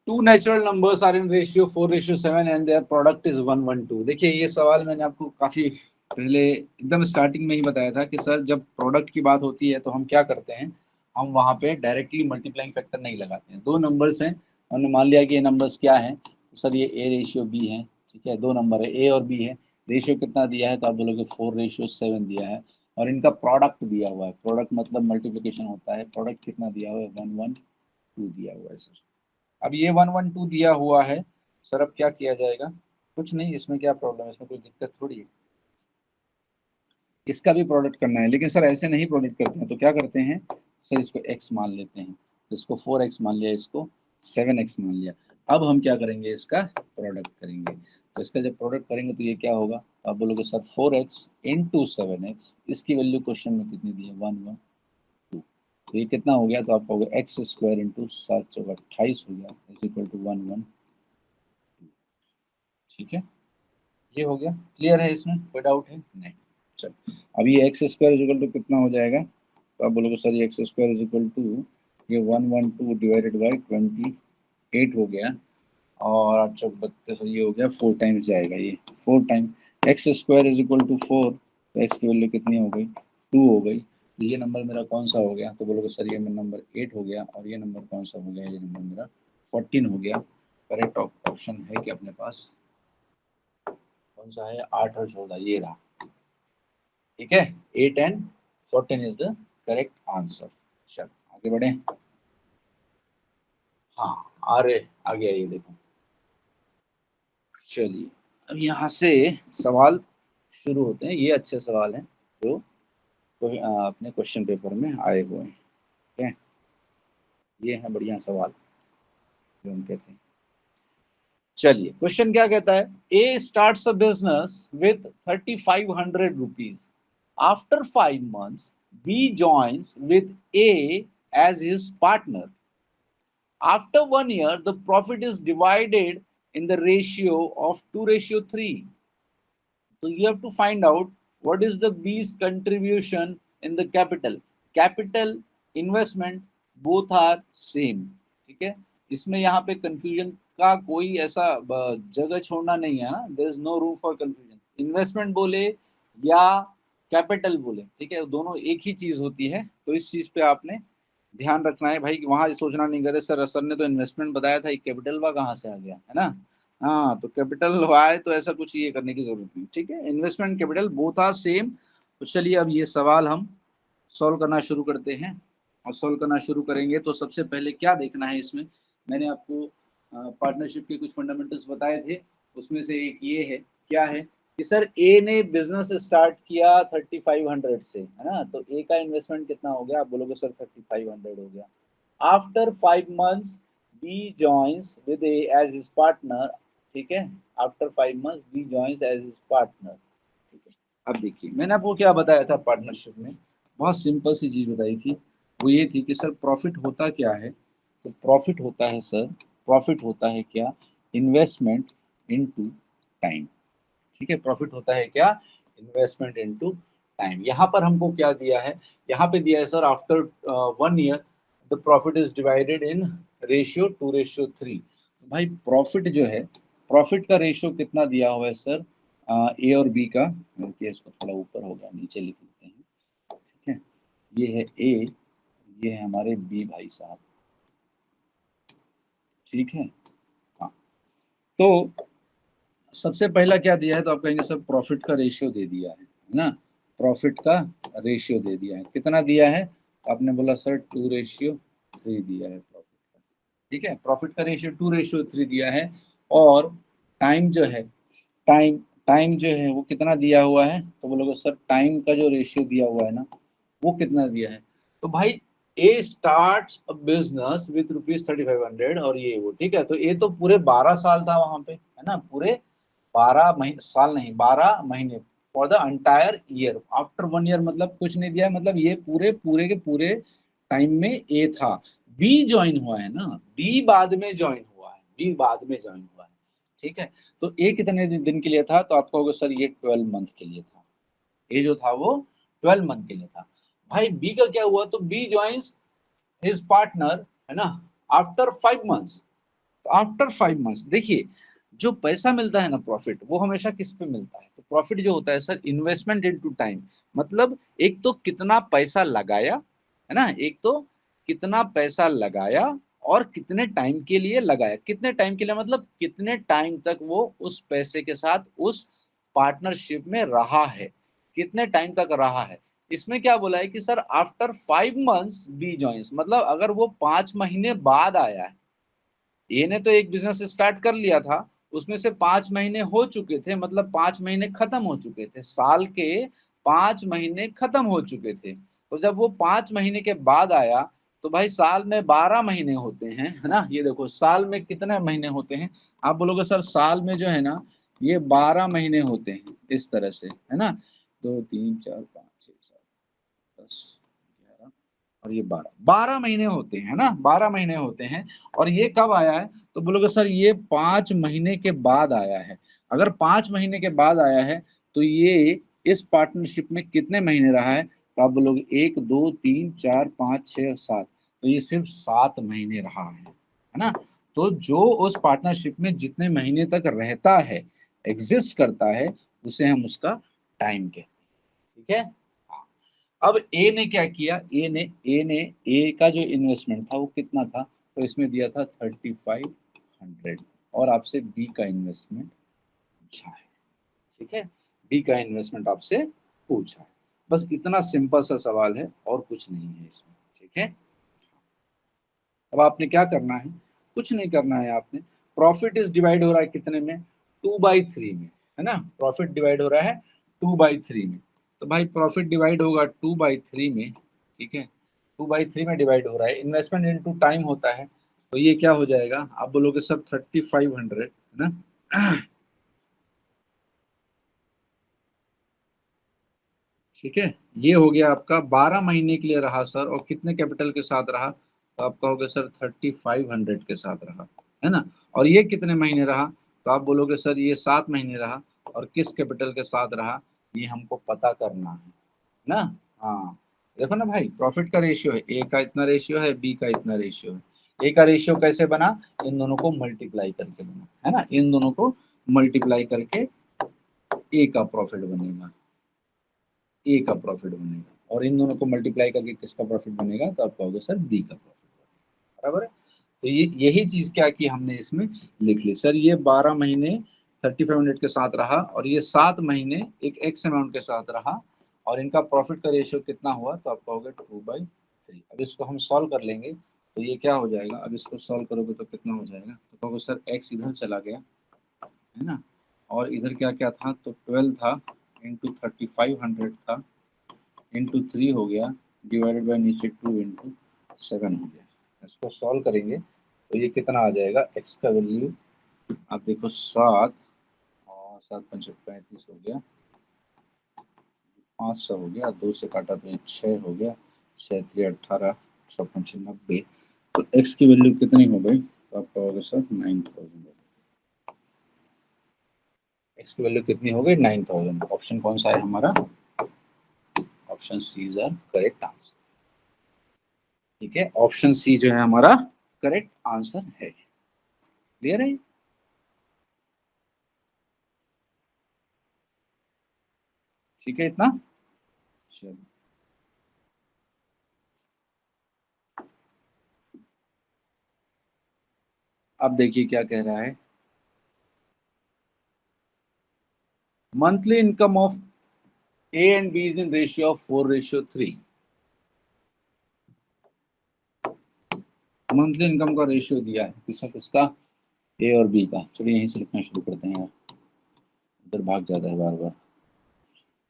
Speaker 1: two natural numbers are in ratio 4:7 and their product is 1:2. देखिए ये सवाल मैंने आपको काफी पहले एकदम स्टार्टिंग में ही बताया था कि सर जब प्रोडक्ट की बात होती है तो हम क्या करते हैं, हम वहां पे डायरेक्टली मल्टीप्लाइंग फैक्टर नहीं लगाते हैं। दो नंबर्स हैं, हमने मान लिया कि ये नंबर्स क्या है, तो सर ये ए रेशियो बी है, ठीक है, दो नंबर है ए और बी है, रेशियो कितना दिया है तो आप बोलोगे 4:7 दिया है, और इनका प्रोडक्ट दिया हुआ है, प्रोडक्ट मतलब मल्टीप्लिकेशन होता है, प्रोडक्ट कितना दिया हुआ है 1:2 दिया हुआ है सर। अब ये 1:2 दिया हुआ है सर, अब क्या किया जाएगा, कुछ नहीं, इसमें क्या प्रॉब्लम है, इसमें कोई दिक्कत थोड़ी है, इसका भी प्रोडक्ट करना है, लेकिन सर ऐसे नहीं प्रोडक्ट करते हैं, तो क्या करते हैं सर, इसको x मान लेते हैं, तो इसको 4x मान लिया, इसको 7x मान लिया। अब हम क्या करेंगे, इसका प्रोडक्ट करेंगे, तो इसका जब प्रोडक्ट करेंगे तो ये क्या होगा, तो आप बोलोगे सर 4x इंटू 7x, इसकी वैल्यू क्वेश्चन में कितनी दी है 1:1, तो ये कितना हो गया, तो आप कहोगे एक्स स्क्वायर इंटू 7×28 हो गया इज इक्वल टू 1:1। ठीक है, ये हो गया, क्लियर है, इसमें कोई डाउट है नहीं। चल, अब ये x square is equal to कितना हो जाएगा, तो आप बोलोगे सर ये x square is equal to ये 112 डिवाइडेड बाई 28 हो गया, और 832 ये हो गया 4 टाइम्स जाएगा, ये 4 time x square is equal to 4, तो एक्स की वैल्यू कितनी हो गई 2 हो गई, तो ये नंबर मेरा कौन सा हो गया, तो बोलोगे सर ये नंबर 8 हो गया, और ये नंबर कौन सा हो गया, ये नंबर मेरा 14 हो गया। करेक्ट ऑप्शन है कि अपने पास कौन सा है, 8 और 14, ये रहा, ठीक है, 8 and 14 is the correct answer. चल आगे बढ़े, हाँ अरे आ गया ये देखो, चलिए अब यहाँ से सवाल शुरू होते हैं, ये अच्छे सवाल हैं जो अपने क्वेश्चन पेपर में आए हुए हैं, ठीक है, ये है बढ़िया सवाल जो हम कहते हैं। चलिए क्वेश्चन क्या कहता है, A starts a business with 3500 rupees, after 5 months B joins with A as his partner, after 1 year the profit is divided in the ratio of 2:3. So you have to find out what is the B's contribution in the capital. Capital, investment, both are same. ठीक है, इसमें यहाँ पे confusion का कोई ऐसा जगह छोड़ना नहीं है ना, there is no room for confusion. Investment बोले या कैपिटल बोले, ठीक है, दोनों एक ही चीज होती है, तो इस चीज पे आपने ध्यान रखना है भाई, वहां सोचना नहीं करे सर ने तो इन्वेस्टमेंट बताया था, कैपिटल वा कहाँ से आ गया, है ना, हाँ तो कैपिटल आए तो ऐसा कुछ ये करने की जरूरत नहीं, ठीक है, investment capital both are same. तो चलिए अब ये सवाल हम सॉल्व करना शुरू करते हैं, और सॉल्व करना शुरू करेंगे तो सबसे पहले क्या देखना है इसमें, मैंने आपको पार्टनरशिप के कुछ फंडामेंटल्स बताए थे, उसमें से एक ये है, क्या है कि सर ए ने बिजनेस स्टार्ट किया 3500 से, है ना, तो ए का इन्वेस्टमेंट कितना हो गया, आप बोलोगे सर 3500 हो गया, after 5 months B joins with a as his partner, ठीक है, after 5 months B joins as his partner, ठीक है। अब देखिए मैंने आपको क्या बताया था पार्टनरशिप में, बहुत सिंपल सी चीज बताई थी, वो ये थी कि सर प्रॉफिट होता क्या है, तो प्रॉफिट होता है सर, प्रॉफिट होता है क्या, इन्वेस्टमेंट इनटू टाइम, ठीक है, प्रॉफिट होता है क्या, इन्वेस्टमेंट इनटू टाइम। यहाँ पर हमको क्या दिया है, यहाँ पे दिया है sir after 1 year the profit is divided in ratio 2:3। भाई प्रॉफिट जो है, प्रॉफिट का रेशियो कितना दिया हुआ है सर, ए और बी का, बल्कि इसको थोड़ा ऊपर हो गया, नीचे लिख लेते हैं, ठीक है, ये है ए, ये है हमारे बी भाई साहब, ठीक है, हाँ, तो सबसे पहला क्या दिया है, तो आप कहेंगे सर प्रॉफिट का रेशियो दे दिया है ना, प्रॉफिट का रेशियो दे दिया है, कितना दिया है, आपने बोला सर 2:3 दिया है प्रॉफिट का, ठीक है, प्रॉफिट का रेशियो 2:3 दिया है, और टाइम जो है, टाइम टाइम जो है वो कितना दिया हुआ है, तो बोलोगे सर टाइम का जो रेशियो दिया हुआ है ना, वो कितना दिया है, तो भाई ए स्टार्ट्स अ बिजनेस विथ ₹3500, और ये वो, ठीक है, तो ये तो पूरे 12 साल था वहां पे, है ना, पूरे 12 महीने, साल नहीं 12 महीने, for the entire year, after 1 year मतलब कुछ नहीं दिया, मतलब ये पूरे पूरे के पूरे टाइम में ए था, बी ज्वाइन हुआ है ना, बी बाद में ज्वाइन हुआ है, बी बाद में ज्वाइन हुआ है, ठीक है, तो ए कितने दिन के लिए था, तो आप कहोगे सर ये 12 मंथ के लिए था, ए जो था वो 12 मंथ के लिए था। भाई बी का क्या हुआ, तो बी ज्वाइंस हिज पार्टनर, है ना, आफ्टर 5 months, तो आफ्टर 5 मंथ्स देखिए, जो पैसा मिलता है ना प्रॉफिट, वो हमेशा किस पे मिलता है? तो प्रॉफिट जो होता है सर, इन्वेस्टमेंट इनटू टाइम, मतलब एक तो कितना पैसा लगाया, है ना, एक तो कितना पैसा लगाया और कितने टाइम के लिए लगाया। कितने टाइम के लिए मतलब कितने टाइम तक वो उस पैसे के साथ उस पार्टनरशिप में रहा है, कितने टाइम तक रहा है। इसमें क्या बोला है कि sir after 5 months B joins, मतलब अगर वो 5 महीने बाद आया है, ए ने तो एक बिजनेस स्टार्ट कर लिया था, उसमें से 5 महीने हो चुके थे, मतलब 5 महीने खत्म हो चुके थे, साल के 5 महीने खत्म हो चुके थे। तो जब वो 5 महीने के बाद आया, तो भाई साल में 12 महीने होते हैं, है ना। ये देखो साल में कितने महीने होते हैं, आप बोलोगे सर साल में जो है ना ये 12 महीने होते हैं, इस तरह से, है ना। 2 3 4 5 6 7 10 11 और ये 12 12 महीने होते हैं ना, 12 महीने होते हैं। और ये कब आया है? तो बोलोगे सर ये 5 महीने के बाद आया है। अगर 5 महीने के बाद आया है तो ये इस पार्टनरशिप में कितने महीने रहा है? तो आप बोलोगे 1 2 3 4 5 6 7, तो ये सिर्फ 7 महीने रहा है ना। तो जो उस पार्टनरशिप में जितने महीने तक रहता है, एग्जिस्ट करता है, उसे हम उसका टाइम कहते हैं। ठीक है। अब ए ने क्या किया, ए ने ए का जो इन्वेस्टमेंट था वो कितना था? तो इसमें दिया था 3500, और आपसे बी का इन्वेस्टमेंट पूछा है। ठीक है, बी का इन्वेस्टमेंट आपसे पूछा है। बस इतना सिंपल सा सवाल है और कुछ नहीं है इसमें। ठीक है, अब आपने क्या करना है? कुछ नहीं करना है आपने। प्रॉफिट इज डिवाइड हो रहा है कितने में? 2/3 में, है ना। प्रॉफिट डिवाइड हो रहा है 2/3 में। तो भाई प्रॉफिट डिवाइड होगा 2/3 में, ठीक है, 2/3 में डिवाइड हो रहा है। इन्वेस्टमेंट इनटू टाइम होता है, तो ये क्या हो जाएगा? आप बोलोगे सब 3500, है ना। ठीक है, ये हो गया आपका 12 महीने के लिए रहा सर, और कितने कैपिटल के साथ रहा? तो आप कहोगे सर 3500 के साथ रहा, है ना। और ये कितने महीने रहा? तो आप बोलोगे सर ये 7 महीने रहा। और किस कैपिटल के साथ रहा, ये हमको पता करना है ना। हाँ, देखो ना भाई, प्रॉफिट का रेशियो है, ए का इतना रेशियो है, बी का इतना रेशियो है। ए का रेशियो कैसे बना? इन दोनों को मल्टीप्लाई करके बना, है ना। इन दोनों को मल्टीप्लाई करके ए का प्रॉफिट बनेगा, ए का प्रॉफिट बनेगा। और इन दोनों को मल्टीप्लाई करके किसका प्रॉफिट बनेगा? तो आप कहोगे सर बी का प्रॉफिट बनेगा, बराबर है। तो ये यही चीज क्या की हमने इसमें लिख ली सर, ये 12 महीने 3500 के साथ रहा, और ये 7 महीने एक एक्स अमाउंट के साथ रहा, और इनका प्रॉफिट का रेशियो कितना हुआ? तो आप कहोगे 2/3। अब इसको हम सॉल्व कर लेंगे, तो ये क्या हो जाएगा? अब इसको सॉल्व करोगे तो कितना हो जाएगा? तो कहोगे सर एक्स इधर चला गया, है ना, और इधर क्या क्या था? तो 12 था, इंटू 3500 था, इंटू 3 हो गया, डिवाइडेड बाई नीचे 2 इंटू 7 हो गया। इसको सॉल्व करेंगे तो ये कितना आ जाएगा? एक्स का वैल्यू आप देखो 7, और 7×5 = 35 हो गया, 500 हो गया, 2 से काटा तो 6 हो गया, 6×3 = 18, 6×5 = 90। तो एक्स की वैल्यू कितनी हो गई? तो आप कहोगे सर 9000। एक्स की वैल्यू कितनी हो गई? 9000। ऑप्शन कौन सा है हमारा? Option C is are correct answer. ठीक है, ऑप्शन सी जो है हमारा करेक्ट आंसर है। क्लियर है? ठीक है इतना। चलो, अब देखिए क्या कह रहा है। Monthly income of A and B is in ratio of 4:3। Monthly income का रेशियो दिया है, किसका किसका? ए और बी का। चलिए यहीं से लिखना शुरू करते हैं यार, इधर भाग जाता है बार बार।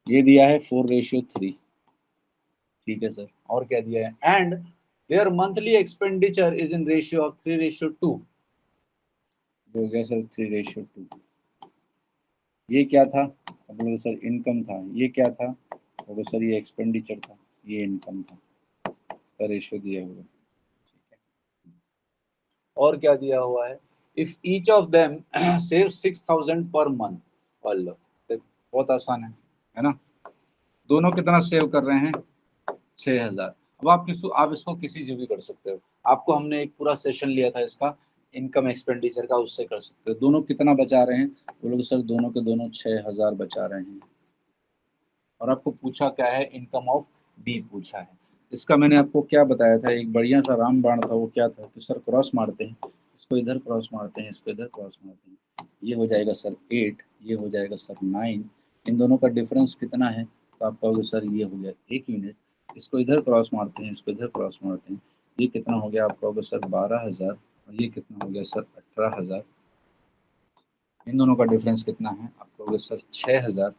Speaker 1: ये दिया है 4:3। ठीक है सर, और क्या दिया है? And there monthly expenditure is in ratio of 3:2। हो गया सर 3:2। ये क्या था? अब बोलो सर इनकम था। ये क्या था? बोलो सर ये एक्सपेंडिचर था, ये इनकम था, का रेशियो दिया हुआ है। ठीक है, और क्या दिया हुआ है? If each of them save 6000 per month. All, बहुत आसान है ना। दोनों कितना सेव कर रहे हैं? 6000। अब आप इसको किसी से भी कर सकते हो। आपको हमने एक पूरा सेशन लिया था इसका इनकम एक्सपेंडिचर का उससे कर सकते हो। दोनों कितना बचा रहे हैं, बोलोगे सर दोनों के दोनों 6000 बचा रहे हैं। और आपको पूछा क्या है, इनकम ऑफ बी पूछा है। इसका मैंने आपको क्या बताया था, एक बढ़िया सा रामबाण था, वो क्या था कि सर क्रॉस मारते हैं, इसको इधर क्रॉस मारते हैं, इसको इधर क्रॉस मारते हैं, ये हो जाएगा सर 8, ये हो जाएगा सर 9, इन दोनों का डिफरेंस कितना है, तो आप कहोगे सर ये हो गया 1 यूनिट, इसको इधर क्रॉस मारते हैं, इसको इधर क्रॉस मारते हैं, ये कितना हो गया, आप कहोगे सर 12000, और ये कितना हो गया सर 18000, इन दोनों का डिफरेंस कितना है, आप कहोगे सर 6000,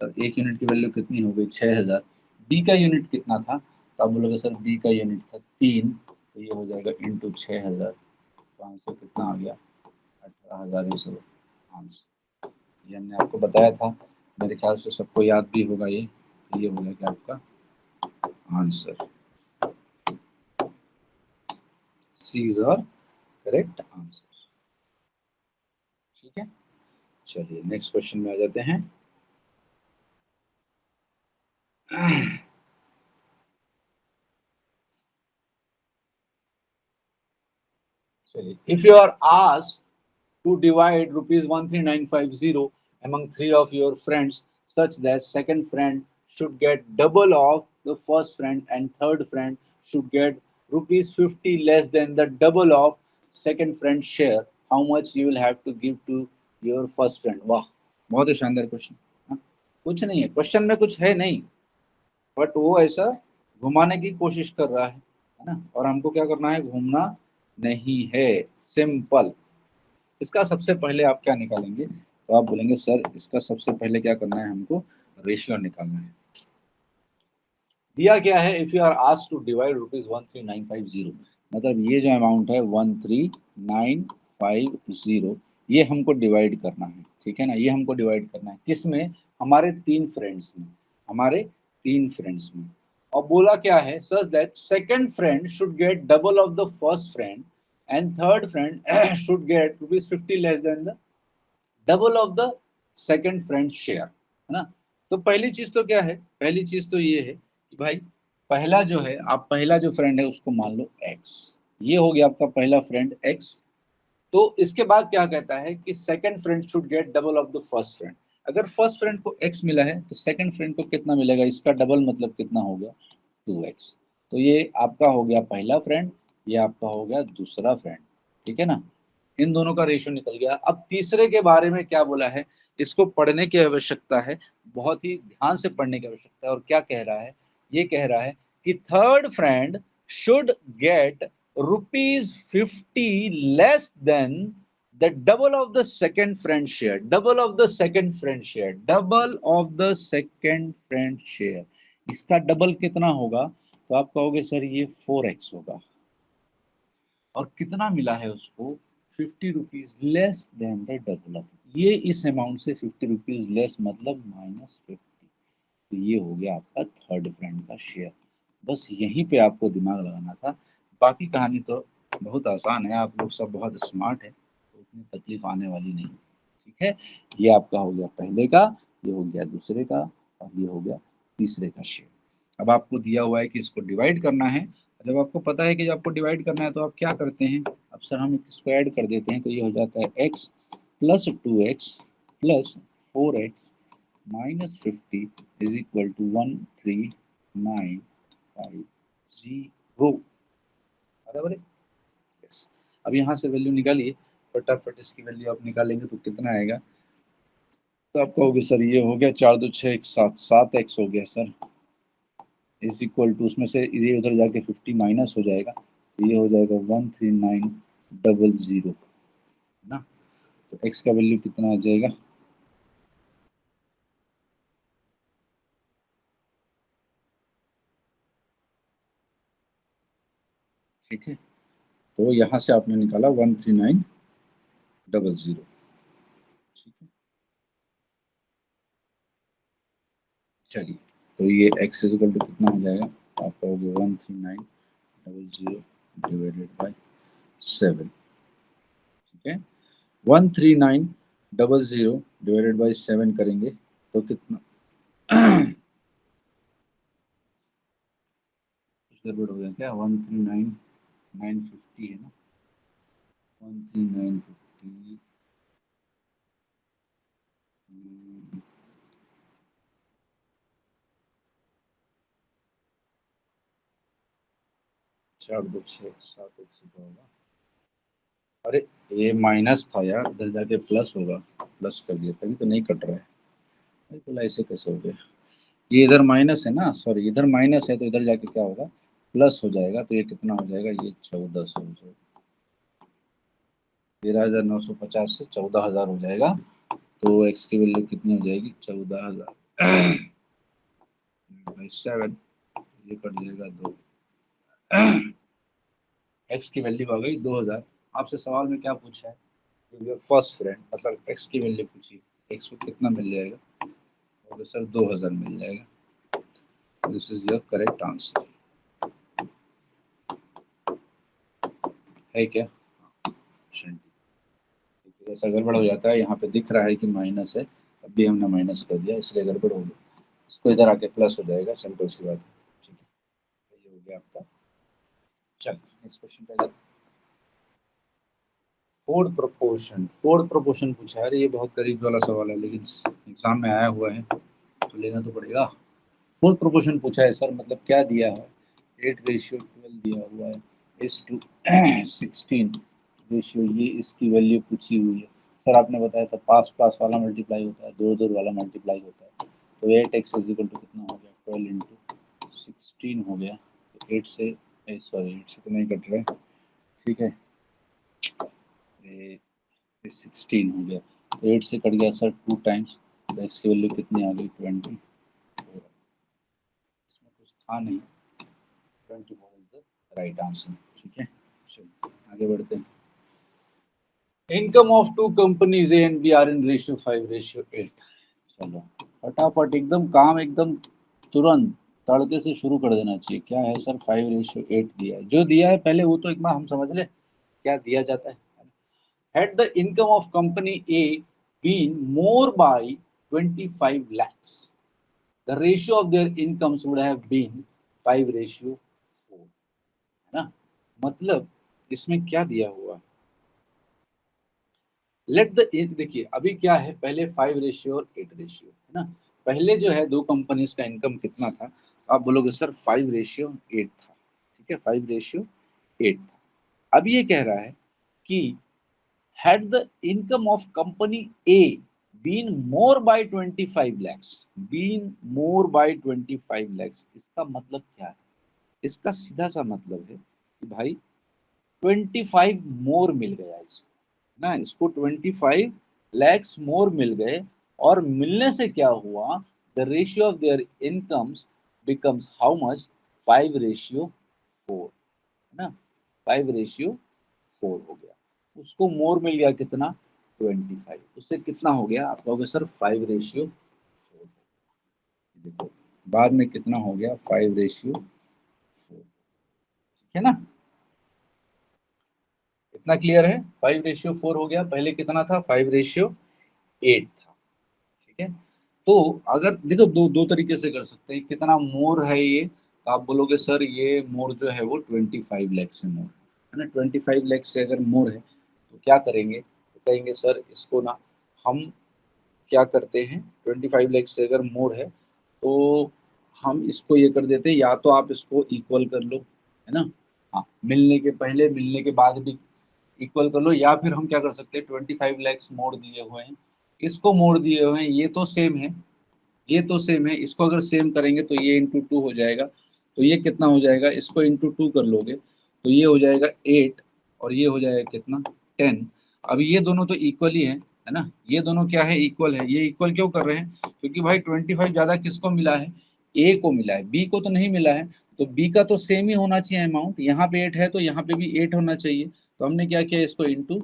Speaker 1: सर 1 यूनिट की वैल्यू कितनी हो गई 6000। बी का यूनिट कितना था, तो आप बोलोगे सर बी का यूनिट था 3, तो ये हो जाएगा इंटू 6000, तो आंसर कितना आ गया 18000, ये सब आंसर। ये हमने आपको बताया था, मेरे ख्याल से सबको याद भी होगा ये हो गया आपका answer. C is our correct answer. ठीक है, चलिए नेक्स्ट क्वेश्चन में आ जाते हैं। चलिए, if you are asked to divide rupees 13950 among 3 of your friends such that second friend should get double of the first friend and third friend should get rupees 50 less than the double of second friend share, how much you will have to give to your first friend। वाह, बहुत ही शानदार क्वेश्चन। कुछ नहीं है क्वेश्चन में, कुछ है नहीं, बट वो ऐसा घुमाने की कोशिश कर रहा है ना, और हमको क्या करना है, घूमना नहीं है, सिंपल। इसका सबसे पहले आप क्या निकालेंगे, तो आप बोलेंगे सर इसका सबसे पहले क्या करना है, हमको रेशियो निकालना है। दिया क्या है, if you are asked to divide rupees 13950, मतलब ये जो अमाउंट है 13950, ये हमको डिवाइड करना है, ठीक है ना, ये हमको डिवाइड करना है किस में, हमारे 3 फ्रेंड्स में, हमारे 3 फ्रेंड्स में। और बोला क्या है, such that second friend should get double of the first friend and third friend should get rupees 50 less than the double of the second friend share, है ना। तो पहली चीज तो क्या है, पहली चीज तो ये है कि भाई पहला जो है, आप पहला जो फ्रेंड है उसको मान लो x, ये हो गया आपका पहला फ्रेंड x। तो इसके बाद क्या कहता है कि second friend should get double of the first friend. अगर फर्स्ट फ्रेंड को x मिला है तो सेकंड फ्रेंड को कितना मिलेगा, इसका डबल, मतलब कितना हो गया 2x। तो ये आपका हो गया पहला फ्रेंड, ये आपका हो गया दूसरा फ्रेंड, ठीक है ना। इन दोनों का रेशियो निकल गया। अब तीसरे के बारे में क्या बोला है, इसको पढ़ने की आवश्यकता है, बहुत ही ध्यान से पढ़ने की आवश्यकता है। और क्या कह रहा है, ये कह रहा है कि third friend should get rupees 50 less than the double of the second friend share, double of the second friend share, double of the second friend share. इसका डबल कितना होगा, तो आप कहोगे सर ये 4x होगा। और कितना मिला है उसको, 50 rupees less than the double of, ये इस अमाउंट से 50 रुपीज लेस, मतलब -50। तो ये हो गया आपका थर्ड फ्रेंड का शेयर। बस यहीं पे आपको दिमाग लगाना था, बाकी कहानी तो बहुत आसान है, आप लोग सब बहुत स्मार्ट है, तो उतनी तकलीफ आने वाली नहीं। ठीक है, ये आपका हो गया पहले का, ये हो गया दूसरे का, और ये हो गया तीसरे का शेयर। अब आपको दिया हुआ है कि इसको डिवाइड करना है। जब आपको पता है कि जब आपको डिवाइड करना है तो आप क्या करते हैं, अब सर हम इसको ऐड कर देते हैं, तो ये हो जाता है x plus 2x plus 4x minus 50 is equal to 13950, बराबर है। यस, अब यहाँ से वैल्यू निकालिए, फटाफट इसकी वैल्यू आप निकालेंगे तो कितना आएगा, तो आप कहोगे सर ये हो गया 4 2 6 7 7x हो गया सर, इज इक्वल टू, उसमें से ये उधर जाके 50 माइनस हो जाएगा, तो ये हो जाएगा 13900, है ना। तो x का वैल्यू कितना आ जाएगा, ठीक है। तो यहाँ से आपने निकाला 13900, ठीक है। चलिए, तो ये x इज इक्वल टू कितना हो जाएगा, आप कहोगे 13900 डिवाइडेड बाय 7, ठीक है। 13900 डिवाइडेड बाय 7 करेंगे तो कितना कुछ गड़बड़ हो गया क्या, 139,950 है ना, 13950 426 होगा। अरे ये माइनस था यार, इधर जाके प्लस होगा, प्लस कर दिया तभी तो नहीं कट रहा है। बिल्कुल ऐसे कैसे हो गया, ये इधर माइनस है ना, सॉरी इधर माइनस है तो इधर जाके क्या होगा, प्लस हो जाएगा। तो ये कितना हो जाएगा, ये 1400 हो जाएगा, 13,950 से 14,000 हो जाएगा। तो एक्स की वैल्यू कितनी हो जाएगी, 14,000/7, ये कट जाएगा 2, एक्स की वैल्यू आ गई 2000। आपसे सवाल में क्या पूछा है, फर्स्ट फ्रेंड मतलब एक्स की वैल्यू पूछी, एक्स को कितना मिल जाएगा, और सर 2000 मिल जाएगा। This is your correct answer, है क्या। ऐसा गड़बड़ हो जाता है, यहाँ पे दिख रहा है कि माइनस है, तब भी हमने माइनस कर दिया इसलिए गड़बड़ हो गया। इसको इधर आके प्लस हो जाएगा, सिंपल सी बात है। ठीक है, ये हो गया आपका। चल नेक्स्ट क्वेश्चन पे जाते हैं। फोर्थ प्रोपोर्शन पूछा है। अरे ये बहुत करीब वाला सवाल है, लेकिन एग्जाम में आया हुआ है तो लेना तो पड़ेगा। फोर्थ प्रोपोर्शन पूछा है सर, मतलब क्या दिया है, 8:12 दिया हुआ है, is to 16 रेशियो, ये इसकी वैल्यू पूछी हुई है। सर आपने बताया था पास पास वाला मल्टीप्लाई होता है, दूर दूर वाला मल्टीप्लाई होता है। तो 8x इक्वल टू कितना हो गया, 12 × 16 हो गया। तो 8 से, सॉरी 8 से तो नहीं कट रहे, ठीक है, ये 16 हो गया। 8 से कट गया सर 2 टाइम्स, तो x की वैल्यू कितनी आ गई, 20। इसमें कुछ था नहीं, 24 इज द राइट आंसर। ठीक है, चलिए आगे बढ़ते हैं। Income of two companies A and B are in ratio 5:8। चलो फटाफट एकदम काम, एकदम तुरंत तड़के से शुरू कर देना चाहिए। क्या है सर, 5:8 दिया है, जो दिया है पहले वो तो एक बार हम समझ ले क्या दिया जाता है। Had the income of company A been more by 25 lakhs, the ratio of their incomes would have been 5:4, है ना। मतलब इसमें क्या दिया हुआ है, लेट द, देखिए अभी क्या है, पहले 5 रेशियो और 8 रेशियो है ना। पहले जो है दो कंपनीज का इनकम कितना था, आप बोलोगे सर 5:8 था, ठीक है, 5:8 था। अब ये कह रहा है कि had the income of company A been more by 25 lakhs, been more by 25 lakhs, इसका मतलब क्या है, इसका सीधा सा मतलब है कि भाई 25 मोर मिल गया इसको ना, इसको 25 लैक्स मोर मिल गए। और मिलने से क्या हुआ, the ratio of their incomes becomes how much, 5:4, है ना, 5:4 हो गया। उसको मोर मिल गया कितना, 25, उससे कितना हो गया, आप कहोगे सर 5:4। देखो बाद में कितना हो गया, 5:4, ठीक है ना, इतना क्लियर है। 5:4 हो गया, पहले कितना था, 5:8 था, ठीक है। तो अगर देखो दो दो तरीके से कर सकते हैं, कितना मोर है ये, तो आप बोलोगे सर ये मोर जो है वो 25 लाख से मोर है ना, 25 लाख से अगर मोर है तो क्या करेंगे, तो कहेंगे सर इसको ना हम क्या करते हैं, 25 लाख से अगर मोर है तो हम इसको ये कर देते हैं, या तो आप इसको इक्वल कर लो, है ना, हाँ मिलने के पहले मिलने के बाद भी इक्वल कर लो, या फिर हम क्या कर सकते हैं, 25 लैक्स मोड़ दिए हुए हैं, इसको मोड़ दिए हुए हैं, ये तो सेम है, ये तो सेम है, इसको अगर सेम करेंगे तो ये इंटू 2 हो जाएगा। तो ये कितना हो जाएगा, इसको इंटू 2 कर लोगे तो ये हो जाएगा 8, और ये हो जाएगा कितना, 10। अब ये दोनों तो इक्वल ही है ना, ये दोनों क्या है, इक्वल है। ये इक्वल क्यों कर रहे हैं, क्योंकि भाई 25 ज्यादा किसको मिला है, ए को मिला है, बी को तो नहीं मिला है। तो बी का तो सेम ही होना चाहिए अमाउंट, यहाँ पे 8 है तो यहाँ पे भी 8 होना चाहिए। तो हमने क्या किया, इसको इंटू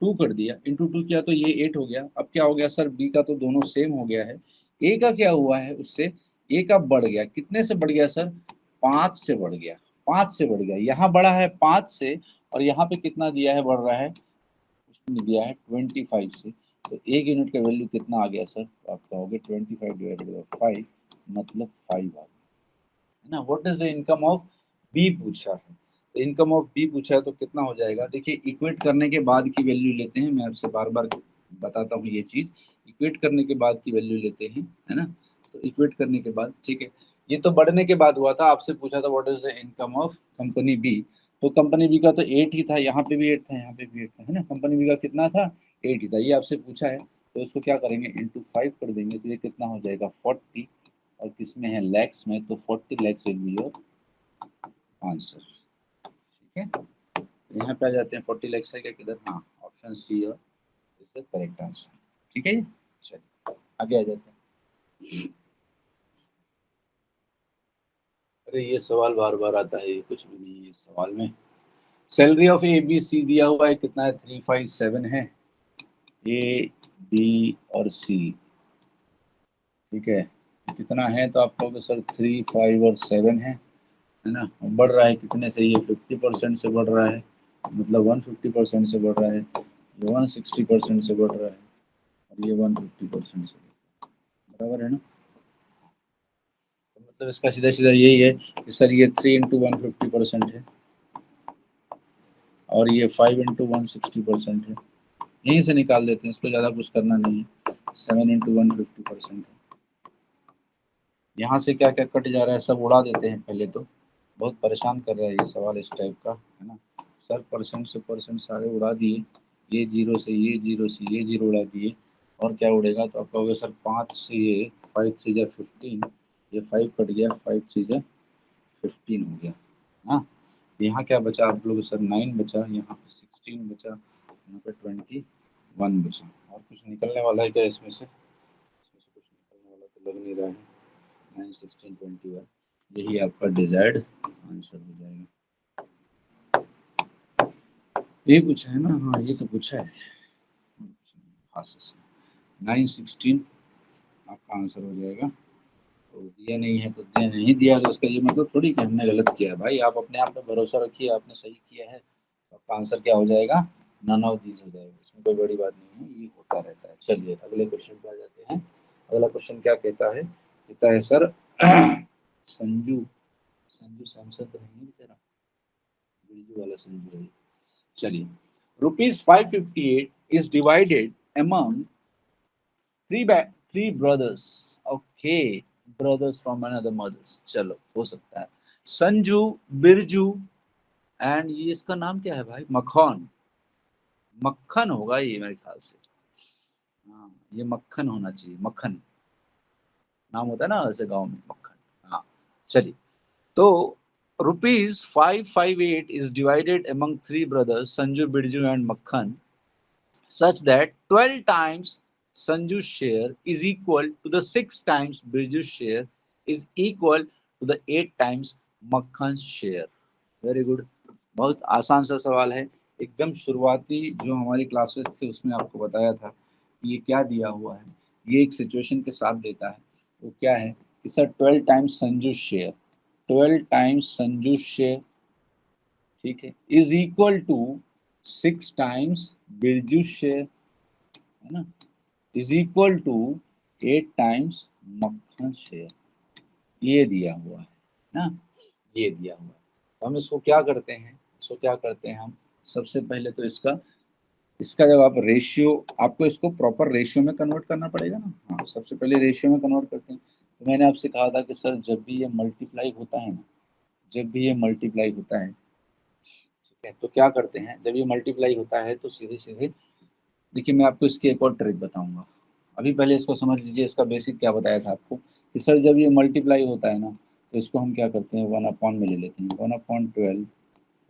Speaker 1: 2 कर दिया, इंटू 2 किया तो ये 8 हो गया। अब क्या हो गया सर, बी का तो दोनों सेम हो गया है, ए का क्या हुआ है उससे, ए का बढ़ गया, कितने से बढ़ गया सर, 5 से बढ़ गया, 5 से बढ़ गया, यहाँ बढ़ा है 5 से, और यहाँ पे कितना दिया है, बढ़ रहा है, उसने दिया है 25 से। तो एक यूनिट का वैल्यू कितना आ गया सर, तो आप कहोगे 25/5, मतलब 5 आ गया, है ना। What is the income of B पूछा है, इनकम ऑफ बी पूछा है तो कितना हो जाएगा। देखिए इक्वेट करने के बाद की वैल्यू लेते हैं, मैं आपसे बार बार बताता हूँ ये चीज, इक्वेट करने के बाद की वैल्यू लेते हैं, है ना। तो इक्वेट करने के बाद, ठीक है, ये तो बढ़ने के बाद हुआ था, आपसे पूछा था what is the income of company B, तो कंपनी बी का तो 8 ही था, यहाँ पे भी 8 था, यहाँ पे भी 8 था, है ना। कंपनी बी का कितना था, 8 ही था, ये आपसे पूछा है, तो इसको क्या करेंगे, इंटू 5 कर देंगे, तो ये कितना हो जाएगा 40, और किसमें है, लैक्स में, तो 40 lakhs will be your answer. ठीक है, यहाँ पे आ जाते हैं, 40 लैक्स है क्या किधर, हाँ, option C is the correct answer. ठीक है जी, चलिए आगे आ जाते हैं। अरे ये सवाल बार बार आता है, ये कुछ भी नहीं है इस सवाल में। Salary of A B C दिया हुआ है, कितना है, 357 है, ए बी और सी, ठीक है, कितना है, तो आप कहोगे सर 3 5 और 7 है ना। बढ़ रहा है कितने से, ये 50% से बढ़ रहा है, मतलब 150% से बढ़ रहा है, ये 160% से बढ़ रहा है, और ये 150% से, बराबर है ना। तो मतलब इसका सीधा सीधा यही है कि सर ये 3 इंटू 150% है, और ये 5 इंटू 160% है, यहीं से निकाल देते हैं, इसको ज़्यादा कुछ करना नहीं है, 7 इंटू 150% है। यहाँ से क्या क्या कट जा रहा है सब उड़ा देते हैं पहले तो, बहुत परेशान कर रहा है ये सवाल इस टाइप का, है ना। सर परसेंट से परसेंट सारे उड़ा दिए, ये जीरो से ये जीरो से ये जीरो उड़ा दिए, और क्या उड़ेगा, तो आप कहोगे सर 5 से ये 5 3 जा 15, ये 5 कट गया, 5 3 जा 15 हो गया, हाँ। यहाँ क्या बचा आप लोग, सर 9 बचा, यहाँ पे 16 बचा, यहाँ पे 21 बचा, और कुछ निकलने वाला है क्या इसमें से, कुछ निकलने वाला तो लग नहीं रहा है। 9 16 21, यही आपका डिजायर्ड आंसर हो जाएगा। ये पूछा है ना, हाँ ये तो पूछा है, हाँ 9 16 आपका आंसर हो जाएगा। तो दिया नहीं है तो दिया नहीं दिया, तो उसका ये मतलब थोड़ी कि हमने गलत किया है भाई, आप अपने आप पे भरोसा रखिए, आपने सही किया है तो आपका आंसर क्या हो जाएगा, नन ऑफ दीज हो जाएगा, इसमें कोई बड़ी बात नहीं है, ये होता रहता है। चलिए अगले क्वेश्चन पे आ जाते हैं। अगला क्वेश्चन क्या कहता है सर संजू, संजू सैमसंग तो नहीं है बेचारा, बिरजू वाला संजू है। चलिए, ₹558 is divided among three brothers, okay, brothers from another mothers, चलो हो सकता है, संजू, बिरजू एंड ये इसका नाम क्या है भाई, मक्खन, मक्खन होगा ये मेरे ख्याल से, हाँ ये मक्खन होना चाहिए, मक्खन नाम होता है ना ऐसे गांव में, मक्खन, हाँ। चलिए, तो ₹558 is divided among three brothers Sanju, Birju and Makhan such that 12 times Sanju's share is equal to the 6 times Birju's share is equal to the 8 times Makhan's share. Very good, बहुत आसान सा सवाल है, एकदम शुरुआती जो हमारी क्लासेस थी उसमें आपको बताया था कि ये क्या दिया हुआ है, ये एक सिचुएशन के साथ देता है, वो क्या है कि sir 12 times Sanju share, 12 times Sanju share, ठीक है, is equal to 6 times Birju share, है ना, is equal to 8 times Makkhan share, ये दिया हुआ है ना, ये दिया हुआ है। तो हम इसको क्या करते हैं, इसको क्या करते हैं हम, सबसे पहले तो इसका इसका जब आप रेशियो, आपको इसको प्रॉपर रेशियो में कन्वर्ट करना पड़ेगा ना, हाँ सबसे पहले रेशियो में कन्वर्ट करते हैं। तो मैंने आपसे कहा था कि सर जब भी ये मल्टीप्लाई होता है ना, जब भी ये मल्टीप्लाई होता है, ठीक है, तो क्या करते हैं, जब ये मल्टीप्लाई होता है तो सीधे सीधे, देखिए मैं आपको इसकी एक और ट्रिक बताऊंगा, अभी पहले इसको समझ लीजिए, इसका बेसिक क्या बताया था आपको कि सर जब ये मल्टीप्लाई होता है ना, तो इसको हम क्या करते हैं, 1/, में ले लेते हैं, 1/12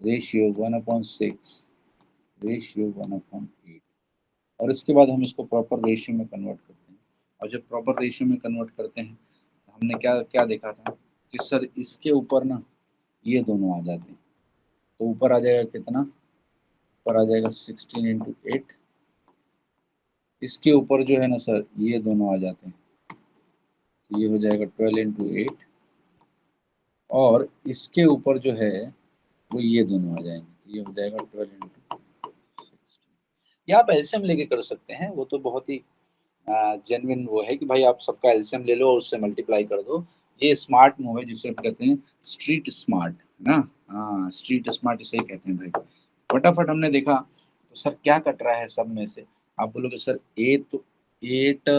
Speaker 1: रेशियो 1/6 रेशियो 1/8, और इसके बाद हम इसको प्रॉपर रेशियो में कन्वर्ट करते हैं, और जब प्रॉपर रेशियो में कन्वर्ट करते हैं तो हमने क्या क्या देखा था कि सर इसके ऊपर ना ये दोनों आ जाते हैं, तो ऊपर आ जाएगा कितना, ऊपर आ जाएगा 16 × 8, इसके ऊपर जो है ना सर ये दोनों आ जाते हैं, तो ये हो जाएगा 12 × 8, और इसके ऊपर जो है वो ये दोनों आ जाएंगे, तो ये हो जाएगा 12 × 16। ये आप एलसीएम लेके कर सकते हैं, वो तो बहुत ही जेन्युइन वो है कि भाई आप सबका एलसीएम ले लो और उससे मल्टीप्लाई कर दो, ये स्मार्ट मूव है जिसे हम कहते हैं स्ट्रीट स्मार्ट, है ना, हाँ, स्ट्रीट स्मार्ट इसे ही कहते हैं भाई। फटाफट हमने देखा तो सर क्या कट रहा है सब में से? आप बोलोगे सर एट, तो एट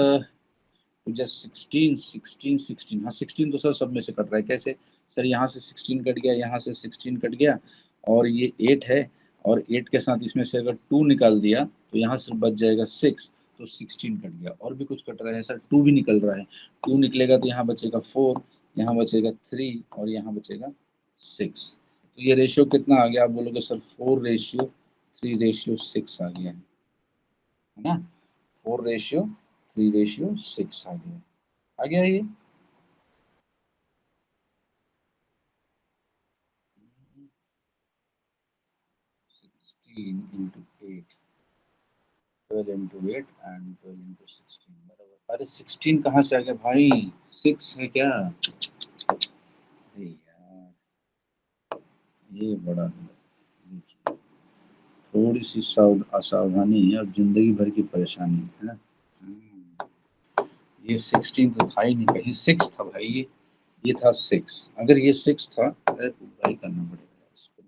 Speaker 1: जस्ट 16 16 16, हाँ 16 तो सर सब में से कट रहा है। कैसे सर? यहाँ से 16 कट गया, यहाँ से 16 कट गया, और ये 8 है, और 8 के साथ इसमें से अगर 2 निकाल दिया तो यहाँ से बच जाएगा 6, तो 16 कट गया। और भी कुछ कट रहा है सर? 2 भी निकल रहा है। 2 निकलेगा तो यहाँ बचेगा 4, यहाँ बचेगा 3, और यहाँ बचेगा 6। तो ये रेशियो कितना आ गया? आप बोलोगे सर 4:3:6 आ गया है ना? 4:3:6 आ गया, आ गया ये। 16 into 8, 12 into 8 and 12 into 16 बराबर। अरे 16 कहाँ से आ गया भाई? 6 है क्या? अरे यार, ये बड़ा देखिए, थोड़ी सी असावधानी है और जिंदगी भर की परेशानी है ना। ये 16 तो था ही नहीं, कहीं 6 था भाई ये था 6। अगर ये 6 था अरे पूरा ही करना पड़ेगा इसको।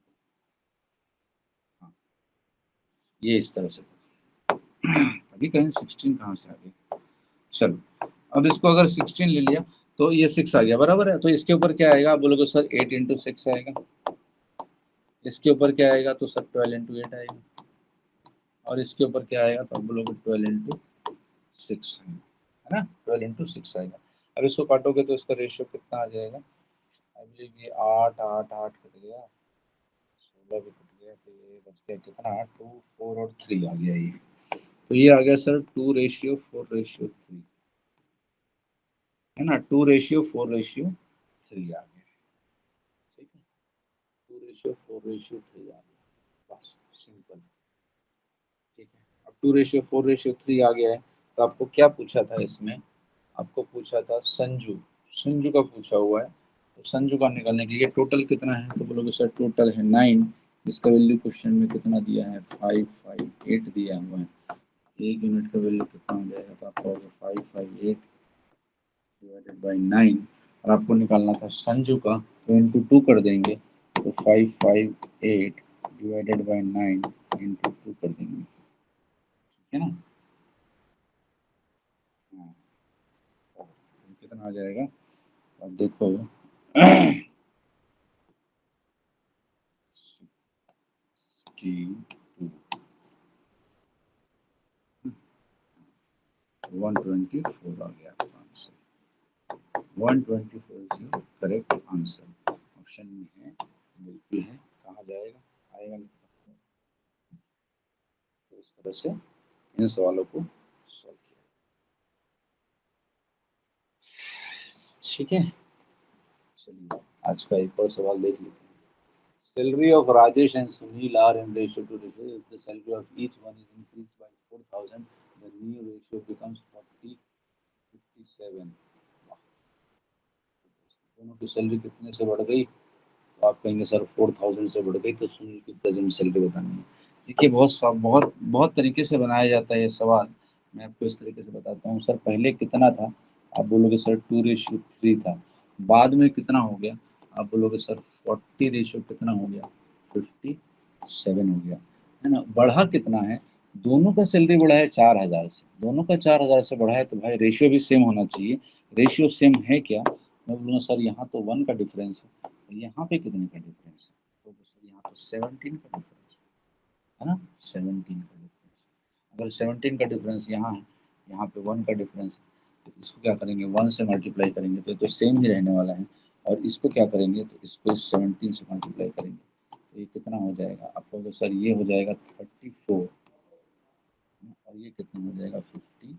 Speaker 1: हाँ, ये इस तरह से अभी कहीं 16 कहाँ से आ गई? चलो, अब इसको अगर 16 ले लिया तो ये 6 आ गया, बराबर है। तो इसके ऊपर क्या आएगा? आप बोलोगे सर 8 into 6 आएगा। इसके ऊपर क्या आएगा? तो सर 12 into 8 आएगा। और इसके ऊपर क्या आएगा? तो आप बोलोगे 12 into 6 है ना? 12 into 6 आएगा। अब इसको काटोगे तो इसका रेशियो कितना आ जाएगा? अभी ये 8 8 8 कट गया, 16 भी कट गया, तो ये बच गया कितना? 2 4 और 3 आ गया ये। तो ये आ गया सर 2:4:3 है ना? 2:4:3 आ गया। ठीक है, 2:4:3 आ गया, बस सिंपल। ठीक है, अब 2:4:3 आ गया है। तो आपको क्या पूछा था इसमें? आपको पूछा था संजू, संजू का पूछा हुआ है। तो संजू का निकालने के लिए टोटल कितना है? तो बोलोगे सर टोटल है 9। इसका वैल्यू क्वेश्चन में कितना दिया है? 558 दिया हुआ है। एक यूनिट का वैल्यू कितना हो जाएगा? तो आपका होगा 558 डिवाइडेड बाई 9। और आपको निकालना था संजू का, तो इंटू 2 कर देंगे, तो 558 डिवाइडेड बाई 9 इंटू 2 कर देंगे। ठीक है ना? हाँ, तो कितना आ जाएगा? अब देखो 124 आ गया आपका answer. 124 is your correct answer. Option में है, बिल्कुल है। कहाँ जाएगा? आएगा नहीं। तो इस तरह से इन सवालों को सॉल्व किया। ठीक है, चलिए आज का एक और सवाल देख लेते हैं। Salary of Rajesh and Sunil are in ratio to ratio. If the salary of each one is increased by 4,000, the new ratio becomes 40:57. दोनों की सैलरी कितने से बढ़ गई? तो आप कहेंगे सर 4,000 से बढ़ गई, तो सुनील की प्रेजेंट सैलरी बतानी है। देखिए, बहुत बहुत तरीके से बनाया जाता है ये सवाल। मैं आपको इस तरीके से बताता हूँ। सर पहले कितना था? आप बोलोगे सर 2:3 था। बाद में कितना हो गया? आप बोलोगे सर 40 कितना हो गया? 57 हो गया, है ना? बढ़ा कितना है? दोनों का सैलरी बढ़ा है 4,000 से, दोनों का 4,000 से बढ़ा है, तो भाई रेशियो भी सेम होना चाहिए। रेशियो सेम है क्या? मैं बोलूँगा सर यहाँ तो 1 का डिफरेंस है, यहाँ पे कितने का डिफरेंस है? तो सर यहाँ तो 17 का डिफरेंस है ना? 17 का डिफरेंस। अगर 17 का डिफरेंस यहाँ है, यहाँ पे 1 का डिफरेंस है, तो इसको क्या करेंगे? 1 से मल्टीप्लाई करेंगे तो सेम ही रहने वाला है। और इसको क्या करेंगे? तो इसको 17 से मल्टीप्लाई करेंगे, तो ये कितना हो जाएगा? आपको तो सर ये हो जाएगा 34, और ये कितना हो जाएगा? 50।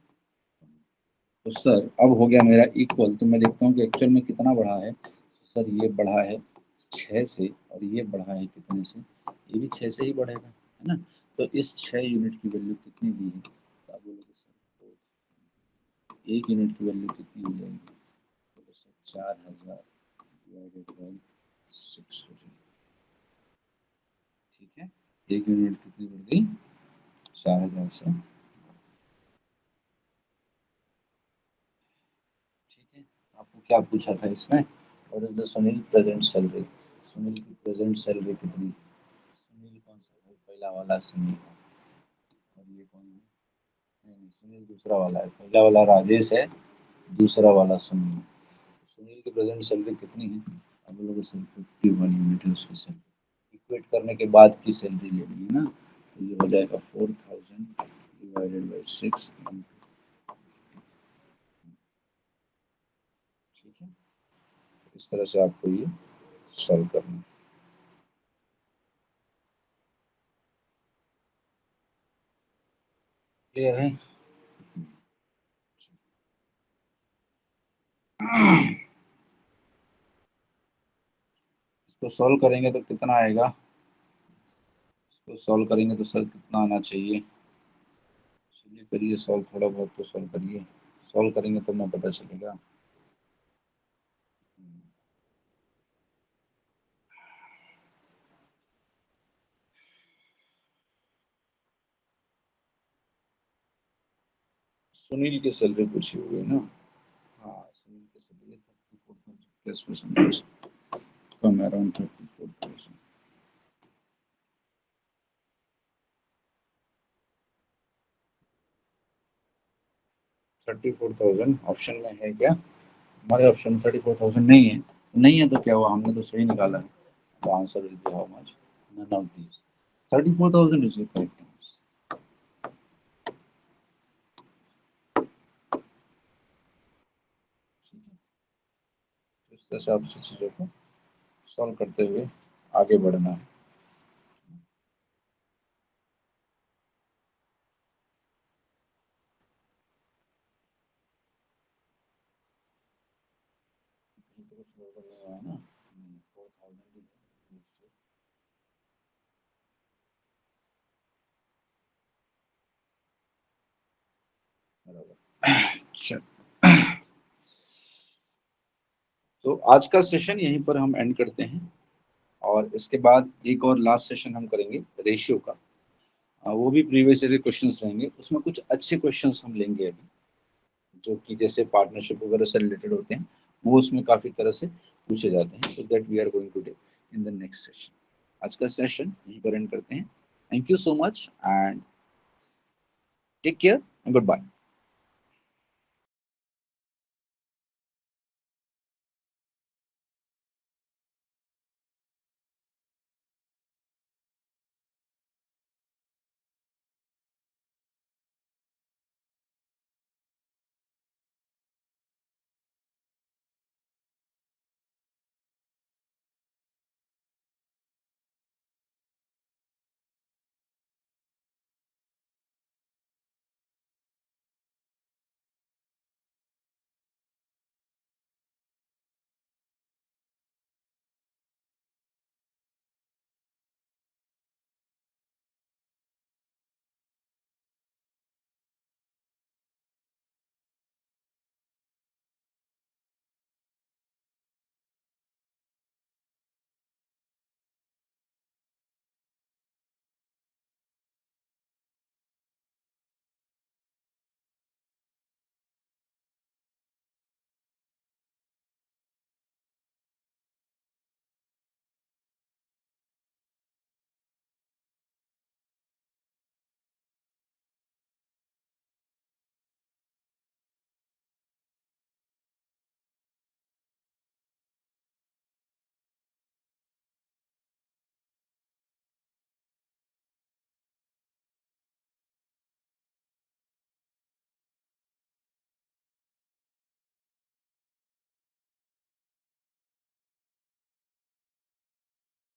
Speaker 1: तो सर अब हो गया मेरा इक्वल। तो मैं देखता हूँ कि एक्चुअल में कितना बढ़ा है। सर ये बढ़ा है 6 से, और ये बढ़ा है कितने से? ये भी 6 से ही बढ़ेगा, है ना? तो इस 6 यूनिट की वैल्यू कितनी दी है? तो आप बोलोगे सर 1 यूनिट की वैल्यू कितनी हो जाएगी? तो सर 4,000 डिवाइडेड बाई 6 हो जाएगी। ठीक है, 1 यूनिट कितनी बढ़ गई? 4,000 से। ठीक है, आपको क्या पूछा था इसमें? What is the Sunil present salary? Sunil की प्रेजेंट सैलरी कितनी? सुनील कौन सा है? पहला वाला सुनील और ये कौन है? नहीं, सुनील दूसरा वाला है। पहला वाला राजेश है, दूसरा वाला सुनील। सुनील की प्रेजेंट सैलरी कितनी है? अब लोगों से 51 यूनिट है उसकी सैलरी। इक्वेट करने के बाद की सैलरी लेनी है ना, तो ये हो जाएगा 4000 डिवाइडेड बाय 6। ठीक है, इस तरह से आपको ये सॉल्व करना है। क्लियर है? इसको सॉल्व करेंगे तो कितना आएगा? इसको सॉल्व करेंगे तो सर कितना आना चाहिए? चलिए करिए सॉल्व, थोड़ा बहुत तो सॉल्व करिए। सॉल्व करेंगे तो मैं पता चलेगा। सुनील की सैलरी पूछी हुई है ना? हाँ, सुनील की salary 34,000 plus percentage, come around 34,000। 34,000 option में है क्या? हमारे ऑप्शन में 34,000 नहीं है। नहीं है तो क्या हुआ, हमने तो सही निकाला है। The answer will be how much? None of these. 34,000 is the correct answer. इस तरह से आपसे चीजों को सॉल्व करते हुए आगे बढ़ना है। कुछ गड़बड़ नहीं हुआ है ना? 4,000 बराबर। चल, तो आज का सेशन यहीं पर हम एंड करते हैं, और इसके बाद एक और लास्ट सेशन हम करेंगे रेशियो का। वो भी प्रीवियस ईयर के क्वेश्चंस रहेंगे, उसमें कुछ अच्छे क्वेश्चंस हम लेंगे अभी, जो कि जैसे पार्टनरशिप वगैरह से रिलेटेड होते हैं, वो उसमें काफी तरह से पूछे जाते हैं। तो that we are going to do in the next session. आज का सेशन यहीं पर एंड करते हैं। Thank you so much and take care and good bye.